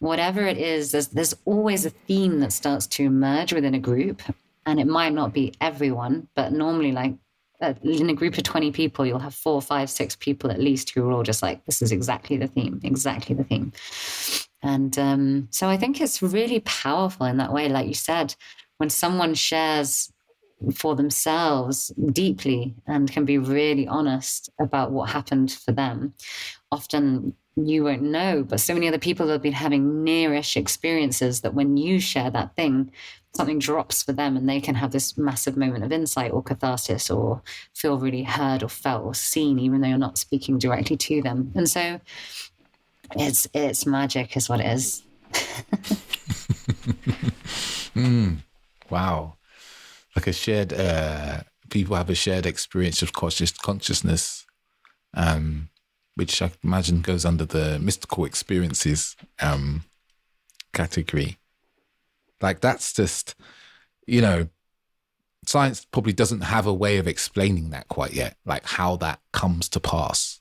whatever it is, there's always a theme that starts to emerge within a group, and it might not be everyone, but normally like in a group of 20 people, you'll have 4, 5, 6 people at least who are all just like, this is exactly the theme. And so I think it's really powerful in that way. Like you said, when someone shares for themselves deeply and can be really honest about what happened for them, often you won't know, but so many other people have been having nearish experiences that when you share that thing, something drops for them and they can have this massive moment of insight or catharsis, or feel really heard or felt or seen, even though you're not speaking directly to them. And so it's magic is what it is. Wow. Like a shared, people have a shared experience of consciousness, which I imagine goes under the mystical experiences category. Like that's just, you know, science probably doesn't have a way of explaining that quite yet, like how that comes to pass.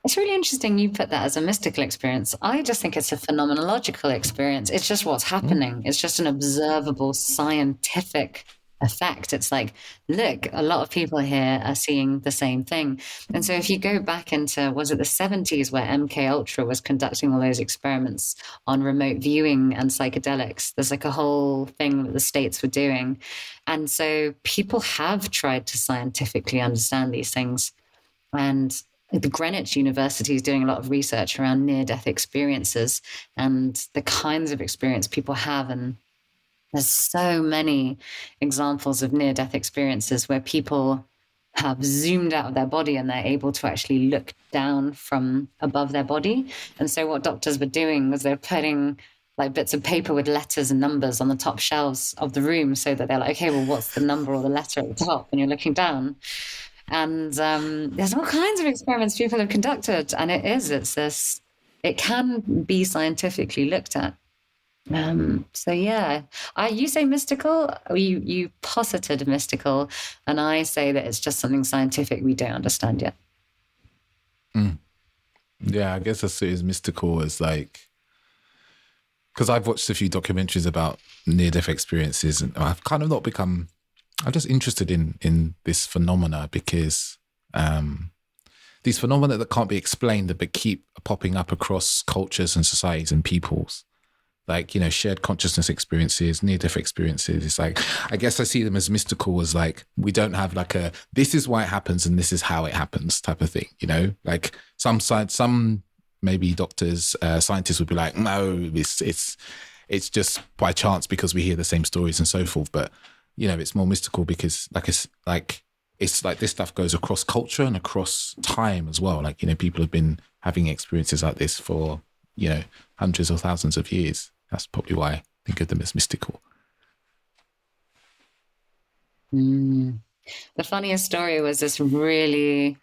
It's really interesting you put that as a mystical experience. I just think it's a phenomenological experience. It's just what's happening. It's just an observable scientific effect. It's like, look, a lot of people here are seeing the same thing. And so if you go back into, was it the 70s where MK Ultra was conducting all those experiments on remote viewing and psychedelics, there's like a whole thing that the States were doing. And so people have tried to scientifically understand these things. And the Greenwich University is doing a lot of research around near-death experiences and the kinds of experience people have. And there's so many examples of near-death experiences where people have zoomed out of their body and they're able to actually look down from above their body. And so what doctors were doing was they're putting like bits of paper with letters and numbers on the top shelves of the room so that they're like, okay, well, what's the number or the letter at the top when you're looking down? And there's all kinds of experiments people have conducted, and it can be scientifically looked at. So yeah, you say mystical, you posited mystical, and I say that it's just something scientific we don't understand yet. Yeah, I guess I see it as mystical as like, because I've watched a few documentaries about near-death experiences, and I've kind of I'm just interested in this phenomena because these phenomena that can't be explained but keep popping up across cultures and societies and peoples, like, you know, shared consciousness experiences, near-death experiences. It's like, I guess I see them as mystical, as like, we don't have like this is why it happens and this is how it happens type of thing, you know? Like some maybe doctors, scientists would be like, no, it's just by chance because we hear the same stories and so forth. But you know, it's more mystical because it's like this stuff goes across culture and across time as well. Like, you know, people have been having experiences like this for, you know, hundreds or thousands of years. That's probably why I think of them as mystical. The funniest story was this really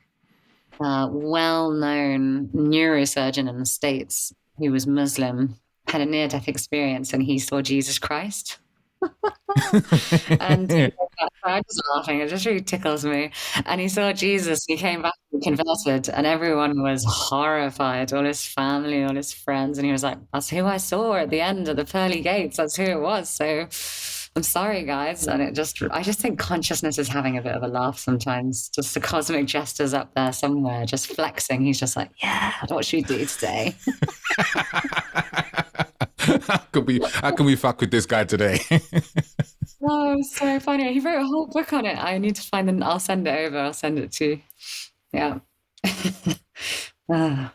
well-known neurosurgeon in the States who was Muslim, had a near-death experience, and he saw Jesus Christ. And I'm just laughing. It just really tickles me. And he saw Jesus. He came back and converted, and everyone was horrified. All his family, all his friends, and he was like, "That's who I saw at the end of the pearly gates. That's who it was." So I'm sorry, guys. And I just think consciousness is having a bit of a laugh sometimes. Just the cosmic jesters up there somewhere, just flexing. He's just like, "Yeah, what should we do today?" How can we fuck with this guy today? Oh, so funny. He wrote a whole book on it. I need to find it. I'll send it over. I'll send it to you. Yeah. Ah.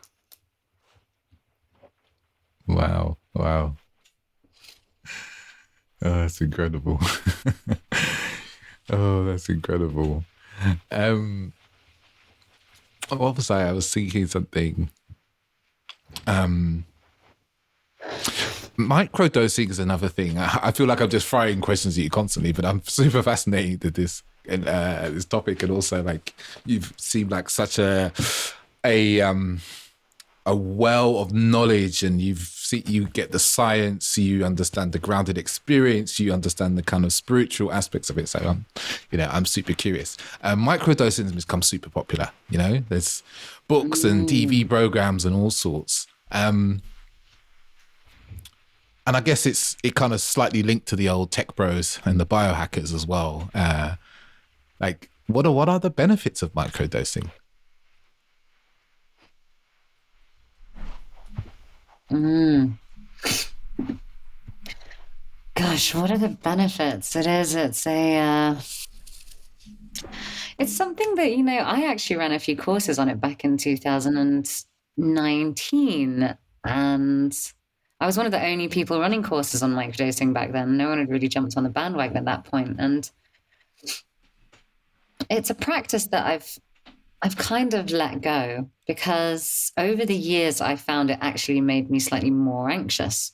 Wow. Oh, that's incredible. Oh, that's incredible. What was I? I was thinking something. Microdosing is another thing. I feel like I'm just firing questions at you constantly, but I'm super fascinated with this topic, and also like you've seemed like such a well of knowledge, and you get the science, you understand the grounded experience, you understand the kind of spiritual aspects of it. So I'm super curious. Microdosing has become super popular. There's books and TV programs and all sorts. And I guess it kind of slightly linked to the old tech bros and the biohackers as well. Like, what are the benefits of microdosing? Gosh, what are the benefits? It's something that, I actually ran a few courses on it back in 2019, and I was one of the only people running courses on microdosing back then. No one had really jumped on the bandwagon at that point. And it's a practice that I've kind of let go, because over the years I found it actually made me slightly more anxious.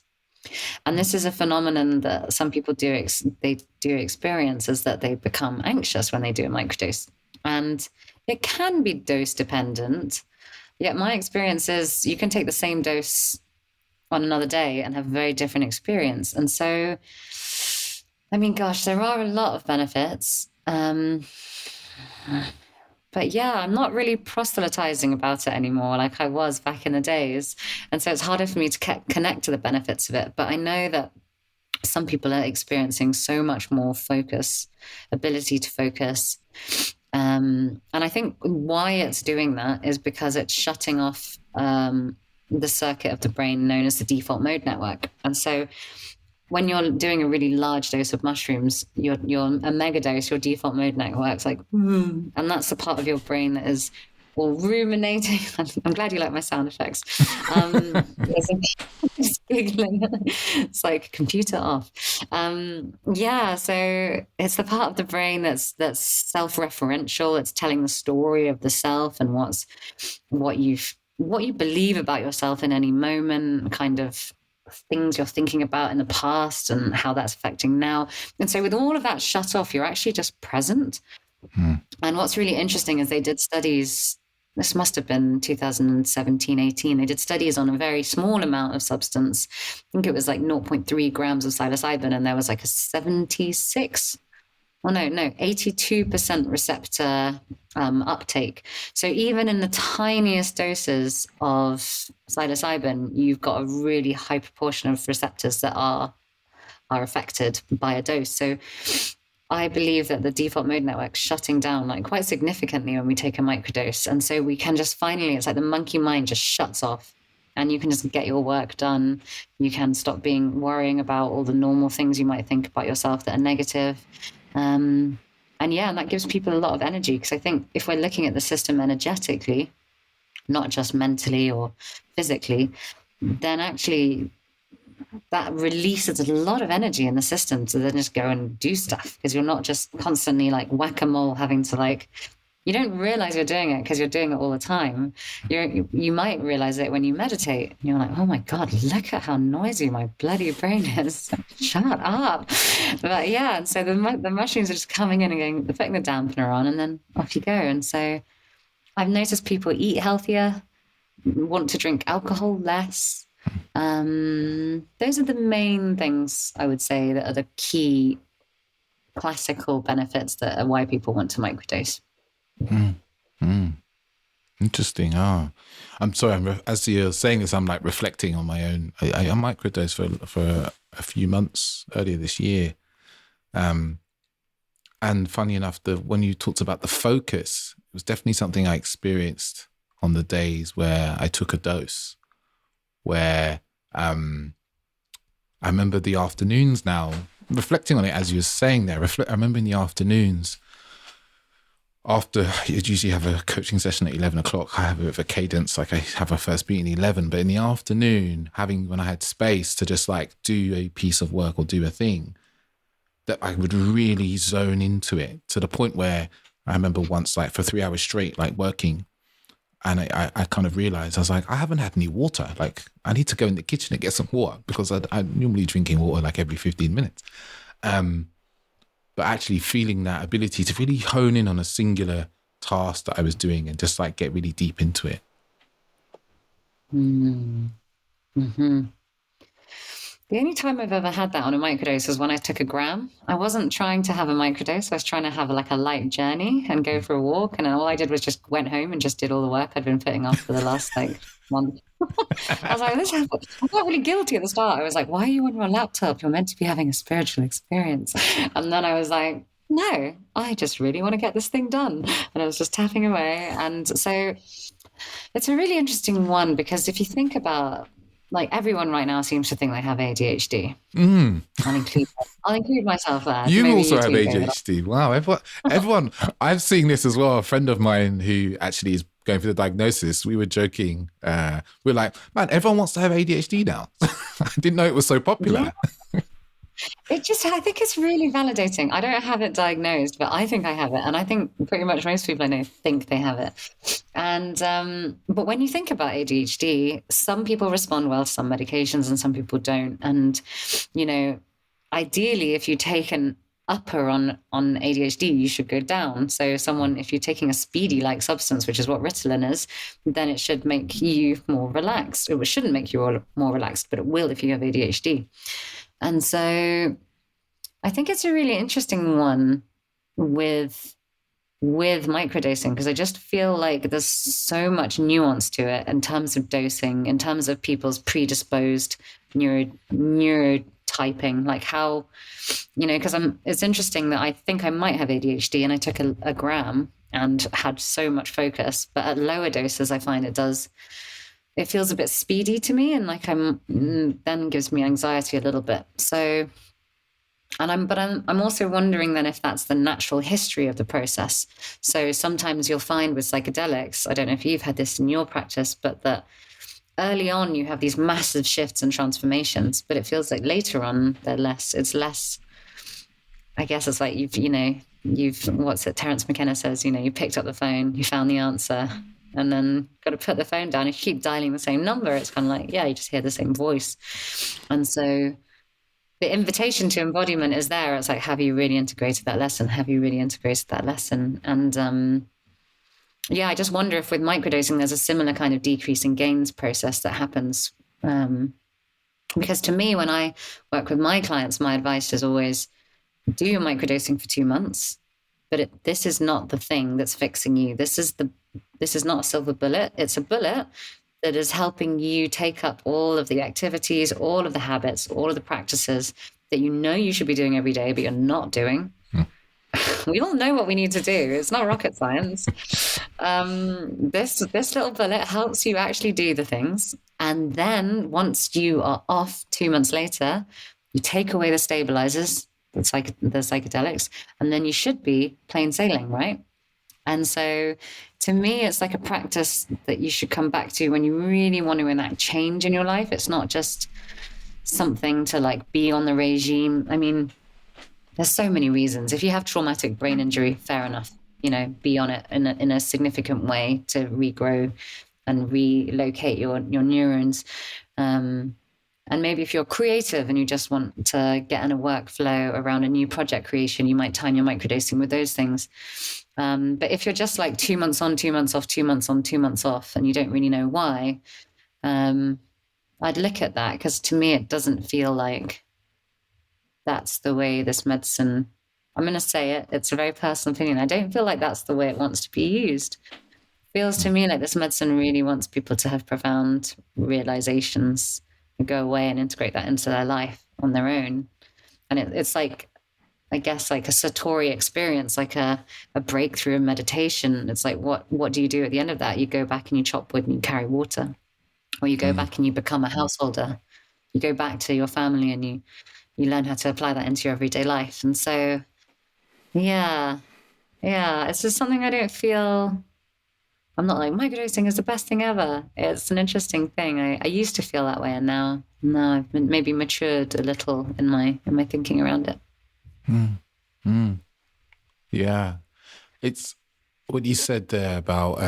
And this is a phenomenon that some people do experience, is that they become anxious when they do a microdose. And it can be dose dependent. Yet my experience is you can take the same dose on another day and have a very different experience. And so, I mean, gosh, there are a lot of benefits. But yeah, I'm not really proselytizing about it anymore like I was back in the days. And so it's harder for me to connect to the benefits of it. But I know that some people are experiencing so much more ability to focus. And I think why it's doing that is because it's shutting off the circuit of the brain known as the default mode network. And so when you're doing a really large dose of mushrooms, you're a mega dose, your default mode network's like, and that's the part of your brain that is all ruminating. I'm glad you like my sound effects. It's giggling. It's like computer off. So it's the part of the brain that's self-referential. It's telling the story of the self and what you believe about yourself in any moment, kind of things you're thinking about in the past and how that's affecting now. And so with all of that shut off, you're actually just present. And what's really interesting is they did studies, this must have been 2017, 18. They did studies on a very small amount of substance. I think it was like 0.3 grams of psilocybin, and there was like a 82% receptor uptake. So even in the tiniest doses of psilocybin, you've got a really high proportion of receptors that are affected by a dose. So I believe that the default mode network's shutting down like quite significantly when we take a microdose. And so we can just finally, it's like the monkey mind just shuts off, and you can just get your work done. You can stop worrying about all the normal things you might think about yourself that are negative. And that gives people a lot of energy, because I think if we're looking at the system energetically, not just mentally or physically, then actually that releases a lot of energy in the system to then just go and do stuff, because you're not just constantly like whack-a-mole having to you don't realize you're doing it because you're doing it all the time. You might realize it when you meditate. You're like, oh my God, look at how noisy my bloody brain is. Shut up. But yeah, and so the mushrooms are just coming in and putting the dampener on, and then off you go. And so I've noticed people eat healthier, want to drink alcohol less. Those are the main things I would say that are the key classical benefits that are why people want to microdose. Interesting. I'm sorry. As you're saying this, I'm like reflecting on my own. I microdosed for a few months earlier this year. And funny enough, when you talked about the focus, it was definitely something I experienced on the days where I took a dose, where I remember the afternoons now, reflecting on it as you were saying there, I remember in the afternoons, after you'd usually have a coaching session at 11 o'clock, I have a bit of a cadence, like I have a first meeting at 11, but in the afternoon, when I had space to just like do a piece of work or do a thing, that I would really zone into it to the point where I remember once, like for 3 hours straight, like working, and I kind of realized, I was like, I haven't had any water. Like I need to go in the kitchen and get some water, because I'm normally drinking water like every 15 minutes. But actually feeling that ability to really hone in on a singular task that I was doing and just like get really deep into it. Mm-hmm. The only time I've ever had that on a microdose was when I took a gram. I wasn't trying to have a microdose. I was trying to have like a light journey and go for a walk. And all I did was just went home and just did all the work I'd been putting off for the last like month. I was like, I felt really guilty at the start. I was like, why are you on your laptop? You're meant to be having a spiritual experience. And then I was like, no, I just really want to get this thing done. And I was just tapping away. And so it's a really interesting one, because if you think about, like, everyone right now seems to think they have ADHD. I'll include myself there. You also have ADHD. Wow. Everyone, I've seen this as well. A friend of mine who actually is going through the diagnosis, we were joking. We're like, man, everyone wants to have ADHD now. I didn't know it was so popular. Yeah. I think it's really validating. I don't have it diagnosed, but I think I have it. And I think pretty much most people I know think they have it. And, but when you think about ADHD, some people respond well to some medications and some people don't. And, you know, ideally, if you take an upper on ADHD, you should go down. So if you're taking a speedy like substance, which is what Ritalin is, then it should make you more relaxed. It shouldn't make you more relaxed, but it will if you have ADHD. And so I think it's a really interesting one with microdosing, because I just feel like there's so much nuance to it in terms of dosing, in terms of people's predisposed neurotyping, like how, you know, because it's interesting that I think I might have ADHD and I took a gram and had so much focus, but at lower doses, I find it feels a bit speedy to me, and like then gives me anxiety a little bit. So, I'm also wondering then if that's the natural history of the process. So sometimes you'll find with psychedelics, I don't know if you've had this in your practice, but that early on you have these massive shifts and transformations, but it feels like later on it's less, I guess it's like what's it, Terence McKenna says, you know, you picked up the phone, you found the answer, and then got to put the phone down. If you keep dialing the same number, it's kind of like, yeah, you just hear the same voice. And so the invitation to embodiment is there. It's like, have you really integrated that lesson? Have you really integrated that lesson? And I just wonder if with microdosing, there's a similar kind of decrease in gains process that happens. Because to me, when I work with my clients, my advice is always do your microdosing for 2 months. But this is not the thing that's fixing you. This is not a silver bullet. It's a bullet that is helping you take up all of the activities, all of the habits, all of the practices that you know you should be doing every day, but you're not doing. We all know what we need to do. It's not rocket science. This little bullet helps you actually do the things. And then once you are off 2 months later, you take away the stabilizers, the psychedelics, and then you should be plain sailing, right? And so to me, it's like a practice that you should come back to when you really want to enact change in your life. It's not just something to like be on the regime. I mean, there's so many reasons. If you have traumatic brain injury, fair enough, you know, be on it in a significant way to regrow and relocate your neurons. And maybe if you're creative and you just want to get in a workflow around a new project creation, you might time your microdosing with those things. But if you're just like 2 months on, 2 months off, 2 months on, 2 months off, and you don't really know why, I'd look at that, because to me, it doesn't feel like that's the way this medicine, I'm going to say it, it's a very personal opinion. I don't feel like that's the way it wants to be used. It feels to me like this medicine really wants people to have profound realizations and go away and integrate that into their life on their own. And it's like, I guess, like a Satori experience, like a breakthrough in meditation. It's like, what do you do at the end of that? You go back and you chop wood and you carry water, or you go back and you become a householder. You go back to your family and you learn how to apply that into your everyday life. And so, yeah, it's just something I don't feel, I'm not like, microdosing is the best thing ever. It's an interesting thing. I used to feel that way, and now I've been maybe matured a little in my thinking around it. Yeah. It's what you said there about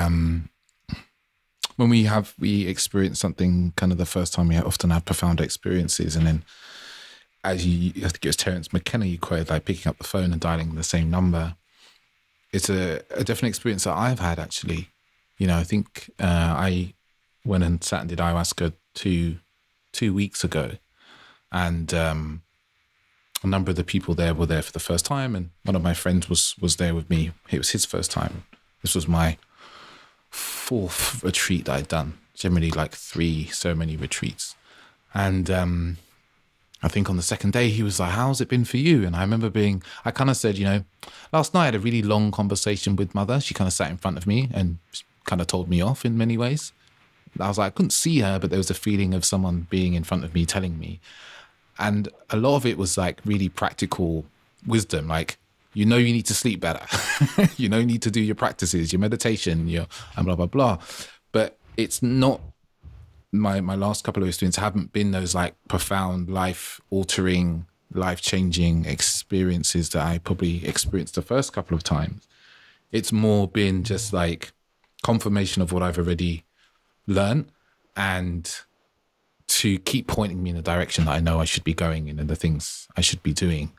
when we experience something kind of the first time, we often have profound experiences, and then as I think it was Terence McKenna you quoted, like picking up the phone and dialing the same number. It's a different experience that I've had, actually. You know, I think I went and sat and did ayahuasca two weeks ago, and a number of the people there were there for the first time, and one of my friends was there with me. It was his first time. This was my 4th retreat that I'd done. Generally like 3 ceremony retreats. And I think on the second day he was like, how's it been for you? And I remember I kind of said, you know, last night I had a really long conversation with Mother. She kind of sat in front of me and kind of told me off in many ways. I was like, I couldn't see her, but there was a feeling of someone being in front of me telling me. And a lot of it was like really practical wisdom, like, you know, you need to sleep better. You know, you need to do your practices, your meditation, and blah, blah, blah. But it's not, my last couple of experiences haven't been those like profound, life-altering, life-changing experiences that I probably experienced the first couple of times. It's more been just like confirmation of what I've already learned, and to keep pointing me in the direction that I know I should be going in and the things I should be doing.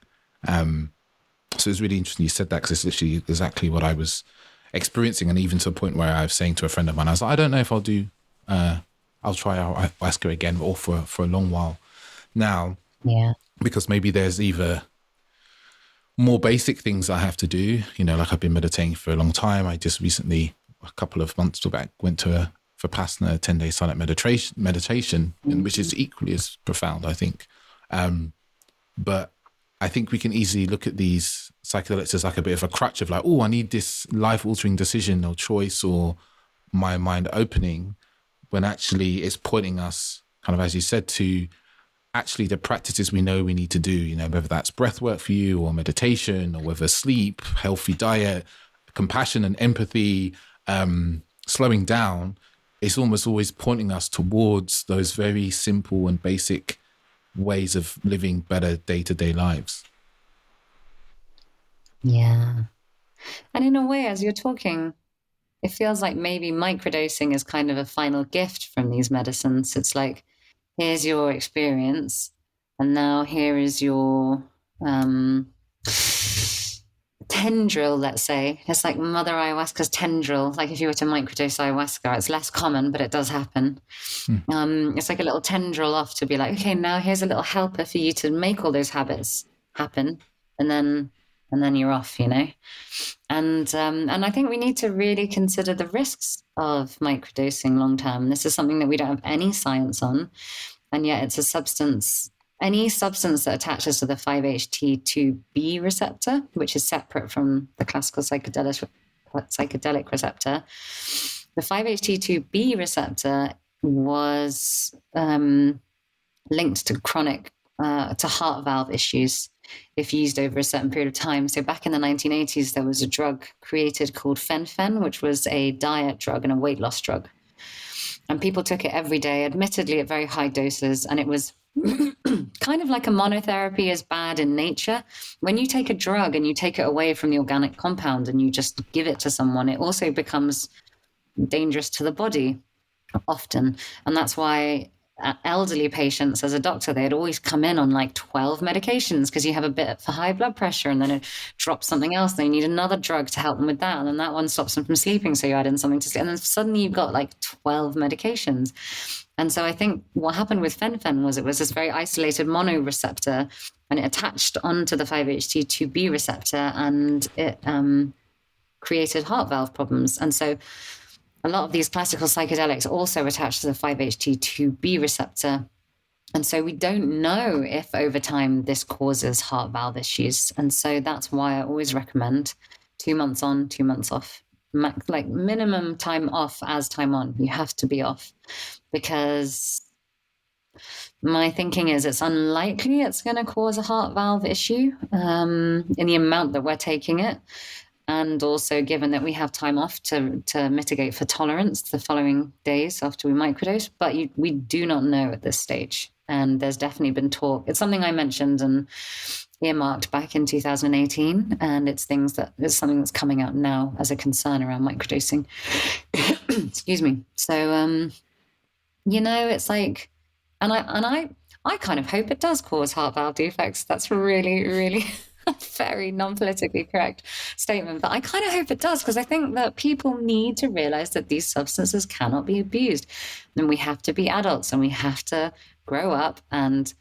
So it's really interesting you said that, because it's literally exactly what I was experiencing. And even to a point where I was saying to a friend of mine, I was like, I don't know if I'll do, I'll try ayahuasca again, or for a long while now. Yeah. Because maybe there's either more basic things I have to do, you know, like I've been meditating for a long time. I just recently, a couple of months back, went to Vipassana 10-day silent meditation, which is equally as profound, I think. But I think we can easily look at these psychedelics as like a bit of a crutch of like, oh, I need this life-altering decision or choice or my mind opening, when actually it's pointing us, kind of as you said, to actually the practices we know we need to do, you know, whether that's breath work for you or meditation, or whether sleep, healthy diet, compassion and empathy, slowing down. It's almost always pointing us towards those very simple and basic ways of living better day-to-day lives. Yeah. And in a way, as you're talking, it feels like maybe microdosing is kind of a final gift from these medicines. It's like, here's your experience, and now here is your tendril, let's say. It's like Mother Ayahuasca's tendril. Like if you were to microdose ayahuasca, it's less common, but it does happen. It's like a little tendril off to be like, okay, now here's a little helper for you to make all those habits happen, and then you're off, you know. And I think we need to really consider the risks of microdosing long term. This is something that we don't have any science on, and yet it's a substance. Any substance that attaches to the 5-HT2B receptor, which is separate from the classical psychedelic receptor, the 5-HT2B receptor was linked to chronic, to heart valve issues if used over a certain period of time. So back in the 1980s, there was a drug created called fen-phen, which was a diet drug and a weight loss drug. And people took it every day, admittedly at very high doses, and it was kind of like a monotherapy is bad in nature. When you take a drug and you take it away from the organic compound and you just give it to someone, it also becomes dangerous to the body often. And that's why elderly patients as a doctor, they'd always come in on like 12 medications because you have a bit for high blood pressure and then it drops something else. Then you need another drug to help them with that. And then that one stops them from sleeping. So you add in something to sleep. And then suddenly you've got like 12 medications. And so I think what happened with fen-phen was it was this very isolated monoreceptor and it attached onto the 5-HT2B receptor and it created heart valve problems. And so a lot of these classical psychedelics also attach to the 5-HT2B receptor. And so we don't know if over time this causes heart valve issues. And so that's why I always recommend 2 months on, 2 months off, like minimum time off as time on. You have to be off because my thinking is it's unlikely it's going to cause a heart valve issue in the amount that we're taking it. And also given that we have time off to mitigate for tolerance the following days after we microdose, but we do not know at this stage. And there's definitely been talk. It's something I mentioned and earmarked back in 2018. And it's something that's coming out now as a concern around microdosing. Excuse me. So, it's like, and I kind of hope it does cause heart valve defects. That's really, really very non-politically correct statement, but I kind of hope it does because I think that people need to realize that these substances cannot be abused and we have to be adults and we have to grow up and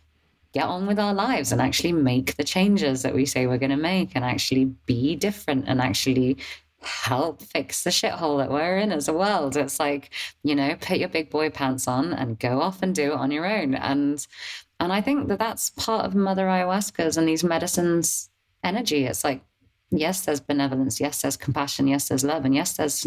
get on with our lives and actually make the changes that we say we're going to make and actually be different and actually help fix the shithole that we're in as a world. It's like, put your big boy pants on and go off and do it on your own. And I think that that's part of Mother Ayahuasca's and these medicines energy. It's like, yes, there's benevolence. Yes, there's compassion. Yes, there's love. And yes, there's,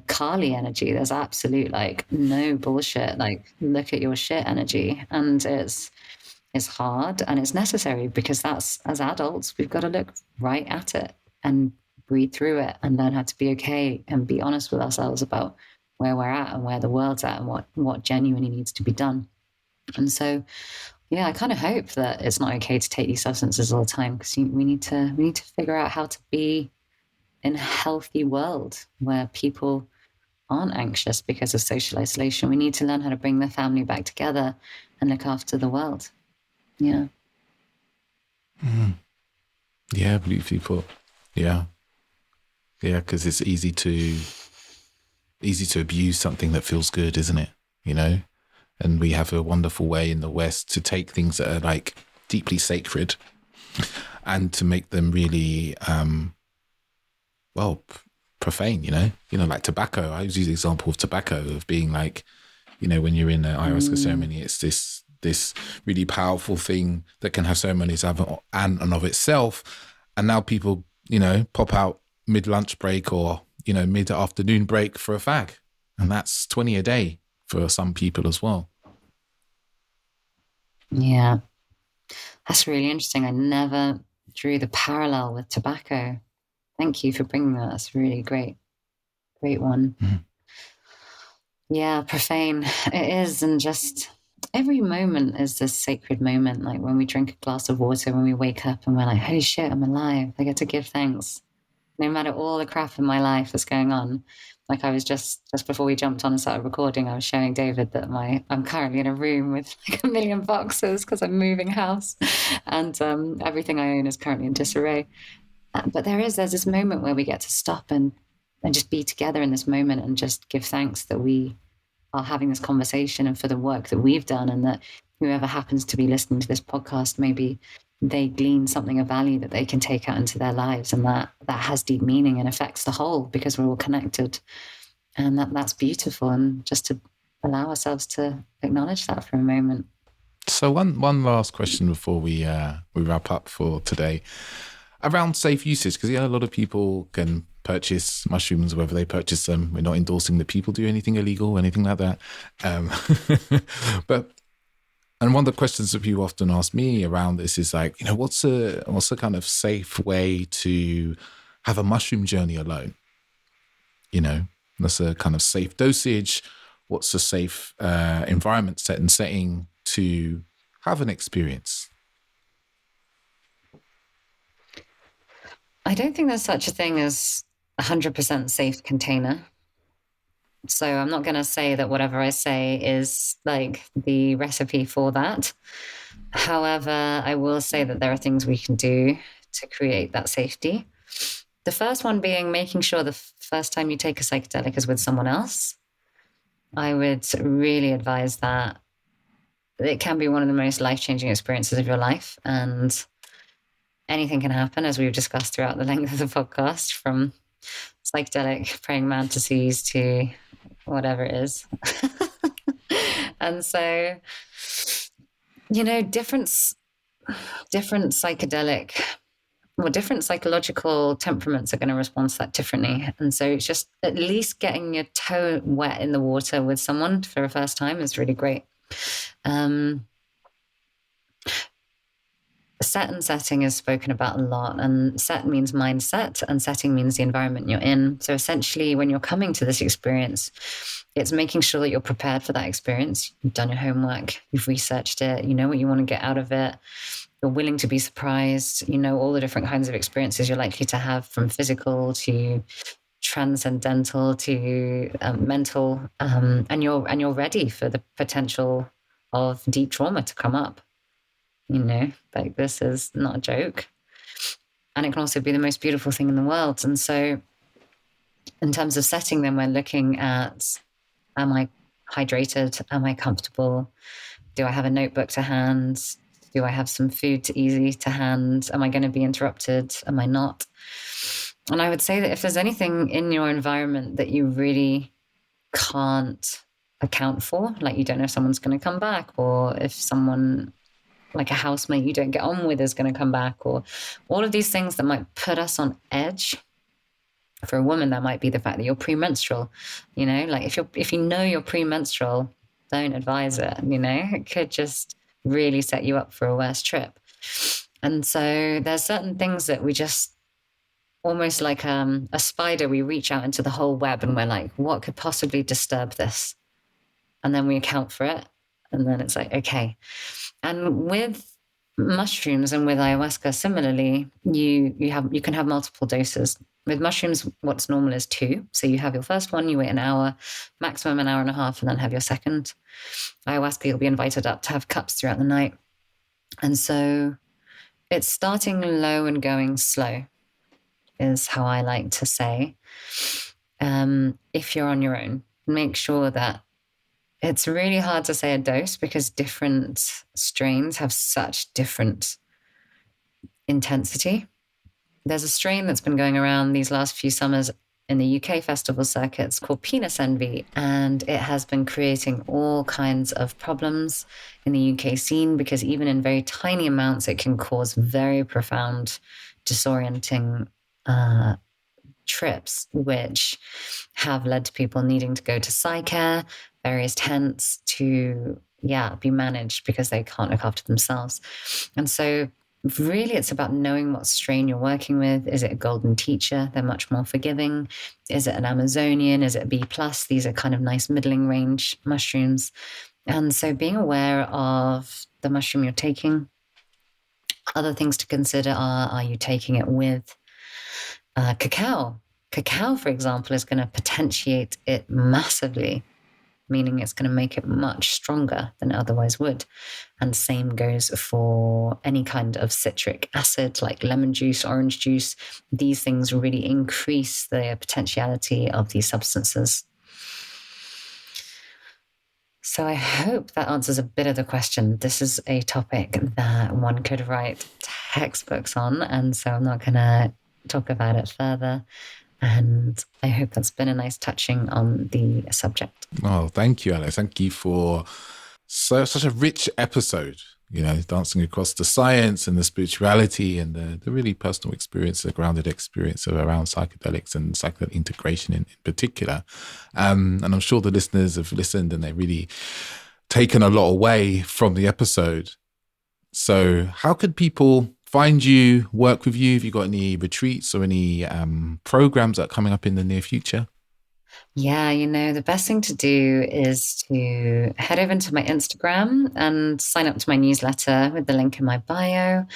Kali energy. There's absolute like no bullshit. Like look at your shit energy. And it's hard and it's necessary because that's, as adults, we've got to look right at it and breathe through it and learn how to be okay and be honest with ourselves about where we're at and where the world's at and what genuinely needs to be done. And so, yeah, I kind of hope that it's not okay to take these substances all the time because we need to figure out how to be in a healthy world where people aren't anxious because of social isolation. We need to learn how to bring the family back together and look after the world. Yeah. Mm. Yeah, beautifully put. Yeah. Yeah, because it's easy to abuse something that feels good, isn't it? And we have a wonderful way in the West to take things that are like deeply sacred and to make them really, profane, like tobacco. I always use the example of tobacco of being like, when you're in an ayahuasca ceremony, it's this really powerful thing that can have ceremonies and of itself. And now people, pop out mid-lunch break or, mid-afternoon break for a fag. And that's 20 a day for some people as well. Yeah. That's really interesting. I never drew the parallel with tobacco. Thank you for bringing that. That's really great one. Mm-hmm. Yeah, profane. It is. And just every moment is this sacred moment. Like when we drink a glass of water, when we wake up and we're like, holy shit, I'm alive. I get to give thanks. No matter all the crap in my life that's going on. Like I was just before we jumped on and started recording, I was showing David that I'm currently in a room with like 1 million boxes because I'm moving house and everything I own is currently in disarray. But there's this moment where we get to stop and just be together in this moment and just give thanks that we are having this conversation and for the work that we've done and that whoever happens to be listening to this podcast, maybe they glean something of value that they can take out into their lives and that has deep meaning and affects the whole because we're all connected. And that's beautiful. And just to allow ourselves to acknowledge that for a moment. So one last question before we wrap up for today around safe usage, because a lot of people can purchase mushrooms, whether they purchase them. We're not endorsing that people do anything illegal or anything like that. And one of the questions that people often ask me around this is like, what's a kind of safe way to have a mushroom journey alone? What's a kind of safe dosage? What's a safe environment setting to have an experience? I don't think there's such a thing as 100% safe container. So I'm not going to say that whatever I say is like the recipe for that. However, I will say that there are things we can do to create that safety. The first one being making sure the first time you take a psychedelic is with someone else. I would really advise that. It can be one of the most life-changing experiences of your life, and anything can happen, as we've discussed throughout the length of the podcast, from psychedelic praying mantises to whatever it is. And so, different psychedelic different psychological temperaments are going to respond to that differently. And so it's just at least getting your toe wet in the water with someone for a first time is really great. Set and setting is spoken about a lot, and set means mindset and setting means the environment you're in. So essentially, when you're coming to this experience, it's making sure that you're prepared for that experience. You've done your homework, you've researched it, you know what you want to get out of it. You're willing to be surprised, all the different kinds of experiences you're likely to have, from physical to transcendental to mental, and you're ready for the potential of deep trauma to come up. Like, this is not a joke. And it can also be the most beautiful thing in the world. And so in terms of setting them, we're looking at, am I hydrated? Am I comfortable? Do I have a notebook to hand? Do I have some food easy to hand? Am I going to be interrupted? Am I not? And I would say that if there's anything in your environment that you really can't account for, like you don't know if someone's going to come back, or if someone, like a housemate you don't get on with, is going to come back, or all of these things that might put us on edge. For a woman, that might be the fact that you're premenstrual. Like if you know you're premenstrual, don't advise it. It could just really set you up for a worse trip. And so there's certain things that we just, almost like a spider, we reach out into the whole web and we're like, what could possibly disturb this? And then we account for it. And then it's like, okay. And with mushrooms and with ayahuasca, similarly, you can have multiple doses. With mushrooms, what's normal is 2. So you have your first one, you wait an hour, maximum an hour and a half, and then have your second. Ayahuasca, you'll be invited up to have cups throughout the night. And so it's starting low and going slow, is how I like to say. If you're on your own, make sure that it's really hard to say a dose, because different strains have such different intensity. There's a strain that's been going around these last few summers in the UK festival circuits called Penis Envy, and it has been creating all kinds of problems in the UK scene, because even in very tiny amounts, it can cause very profound, disorienting trips, which have led to people needing to go to psych care, various tents, to be managed because they can't look after themselves. And so really it's about knowing what strain you're working with. Is it a golden teacher? They're much more forgiving. Is it an Amazonian? Is it B+? These are kind of nice middling range mushrooms. And so being aware of the mushroom you're taking. Other things to consider are you taking it with cacao? Cacao, for example, is going to potentiate it massively, meaning it's going to make it much stronger than it otherwise would. And same goes for any kind of citric acid, like lemon juice, orange juice. These things really increase the potentiality of these substances. So I hope that answers a bit of the question. This is a topic that one could write textbooks on, and so I'm not going to talk about it further. And I hope that's been a nice touching on the subject. Oh, thank you, Alex. Thank you for such a rich episode, dancing across the science and the spirituality and the really personal experience, the grounded experience around psychedelics and psychedelic integration in particular. And I'm sure the listeners have listened and they've really taken a lot away from the episode. So how could people find you, work with you? Have you got any retreats or any programs that are coming up in the near future? Yeah, the best thing to do is to head over to my Instagram and sign up to my newsletter with the link in my bio.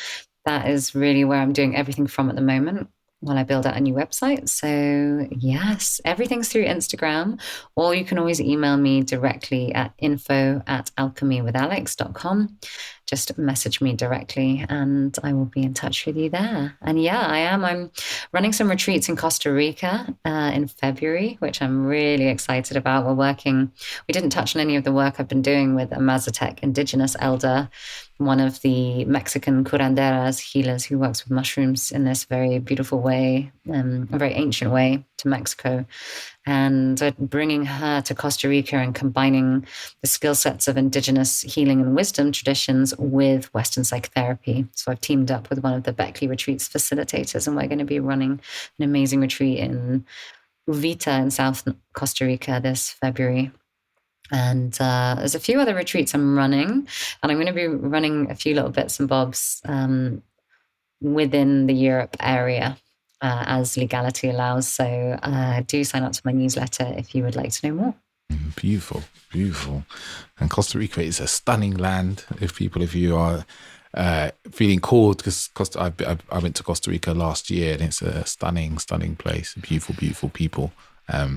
That is really where I'm doing everything from at the moment. while I build out a new website. So yes, everything's through Instagram, or you can always email me directly at info@alchemywithalex.com. Just message me directly and I will be in touch with you there. And yeah, I'm running some retreats in Costa Rica in February, which I'm really excited about. We didn't touch on any of the work I've been doing with a Mazatec indigenous elder, one of the Mexican curanderas, healers who works with mushrooms in this very beautiful way, a very ancient way to Mexico. And bringing her to Costa Rica and combining the skill sets of indigenous healing and wisdom traditions with Western psychotherapy. So I've teamed up with one of the Beckley Retreats facilitators, and we're going to be running an amazing retreat in Uvita in South Costa Rica this February. And there's a few other retreats I'm running, and I'm going to be running a few little bits and bobs within the Europe area as legality allows. So do sign up to my newsletter if you would like to know more. Beautiful, beautiful. And Costa Rica is a stunning land. If you are feeling called, because I went to Costa Rica last year, and it's a stunning, stunning place. Beautiful, beautiful people. I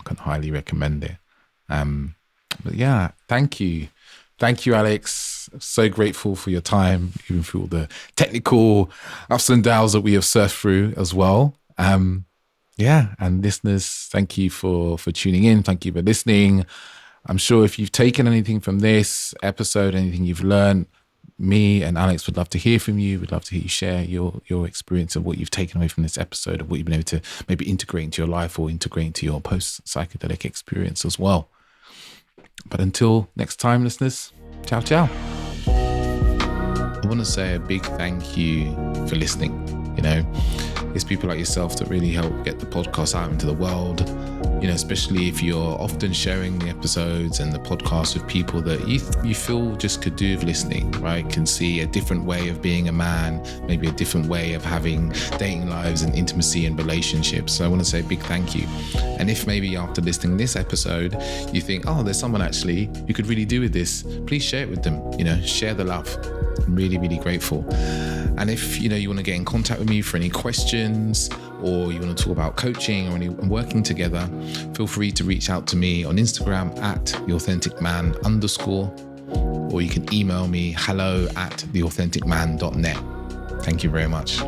can highly recommend it. But yeah, thank you, Alex. So grateful for your time, even through all the technical ups and downs that we have surfed through as well. Yeah, and listeners, thank you for tuning in. Thank you for listening. I'm sure if you've taken anything from this episode, anything you've learned, me and Alex would love to hear from you. We'd love to hear you share your experience of what you've taken away from this episode, of what you've been able to maybe integrate into your life or integrate into your post-psychedelic experience as well. But until next time, listeners, ciao, ciao. I want to say a big thank you for listening. It's people like yourself that really help get the podcast out into the world, especially if you're often sharing the episodes and the podcast with people that you feel just could do with listening, right? Can see a different way of being a man, maybe a different way of having dating lives and intimacy and relationships. So I want to say a big thank you. And if maybe after listening to this episode, you think, oh, there's someone actually who could really do with this, please share it with them, share the love. I'm really, really grateful. And if you want to get in contact with me for any questions, or you want to talk about coaching or any working together, feel free to reach out to me on Instagram @theauthenticman_, or you can email me hello@theauthenticman.net. Thank you very much.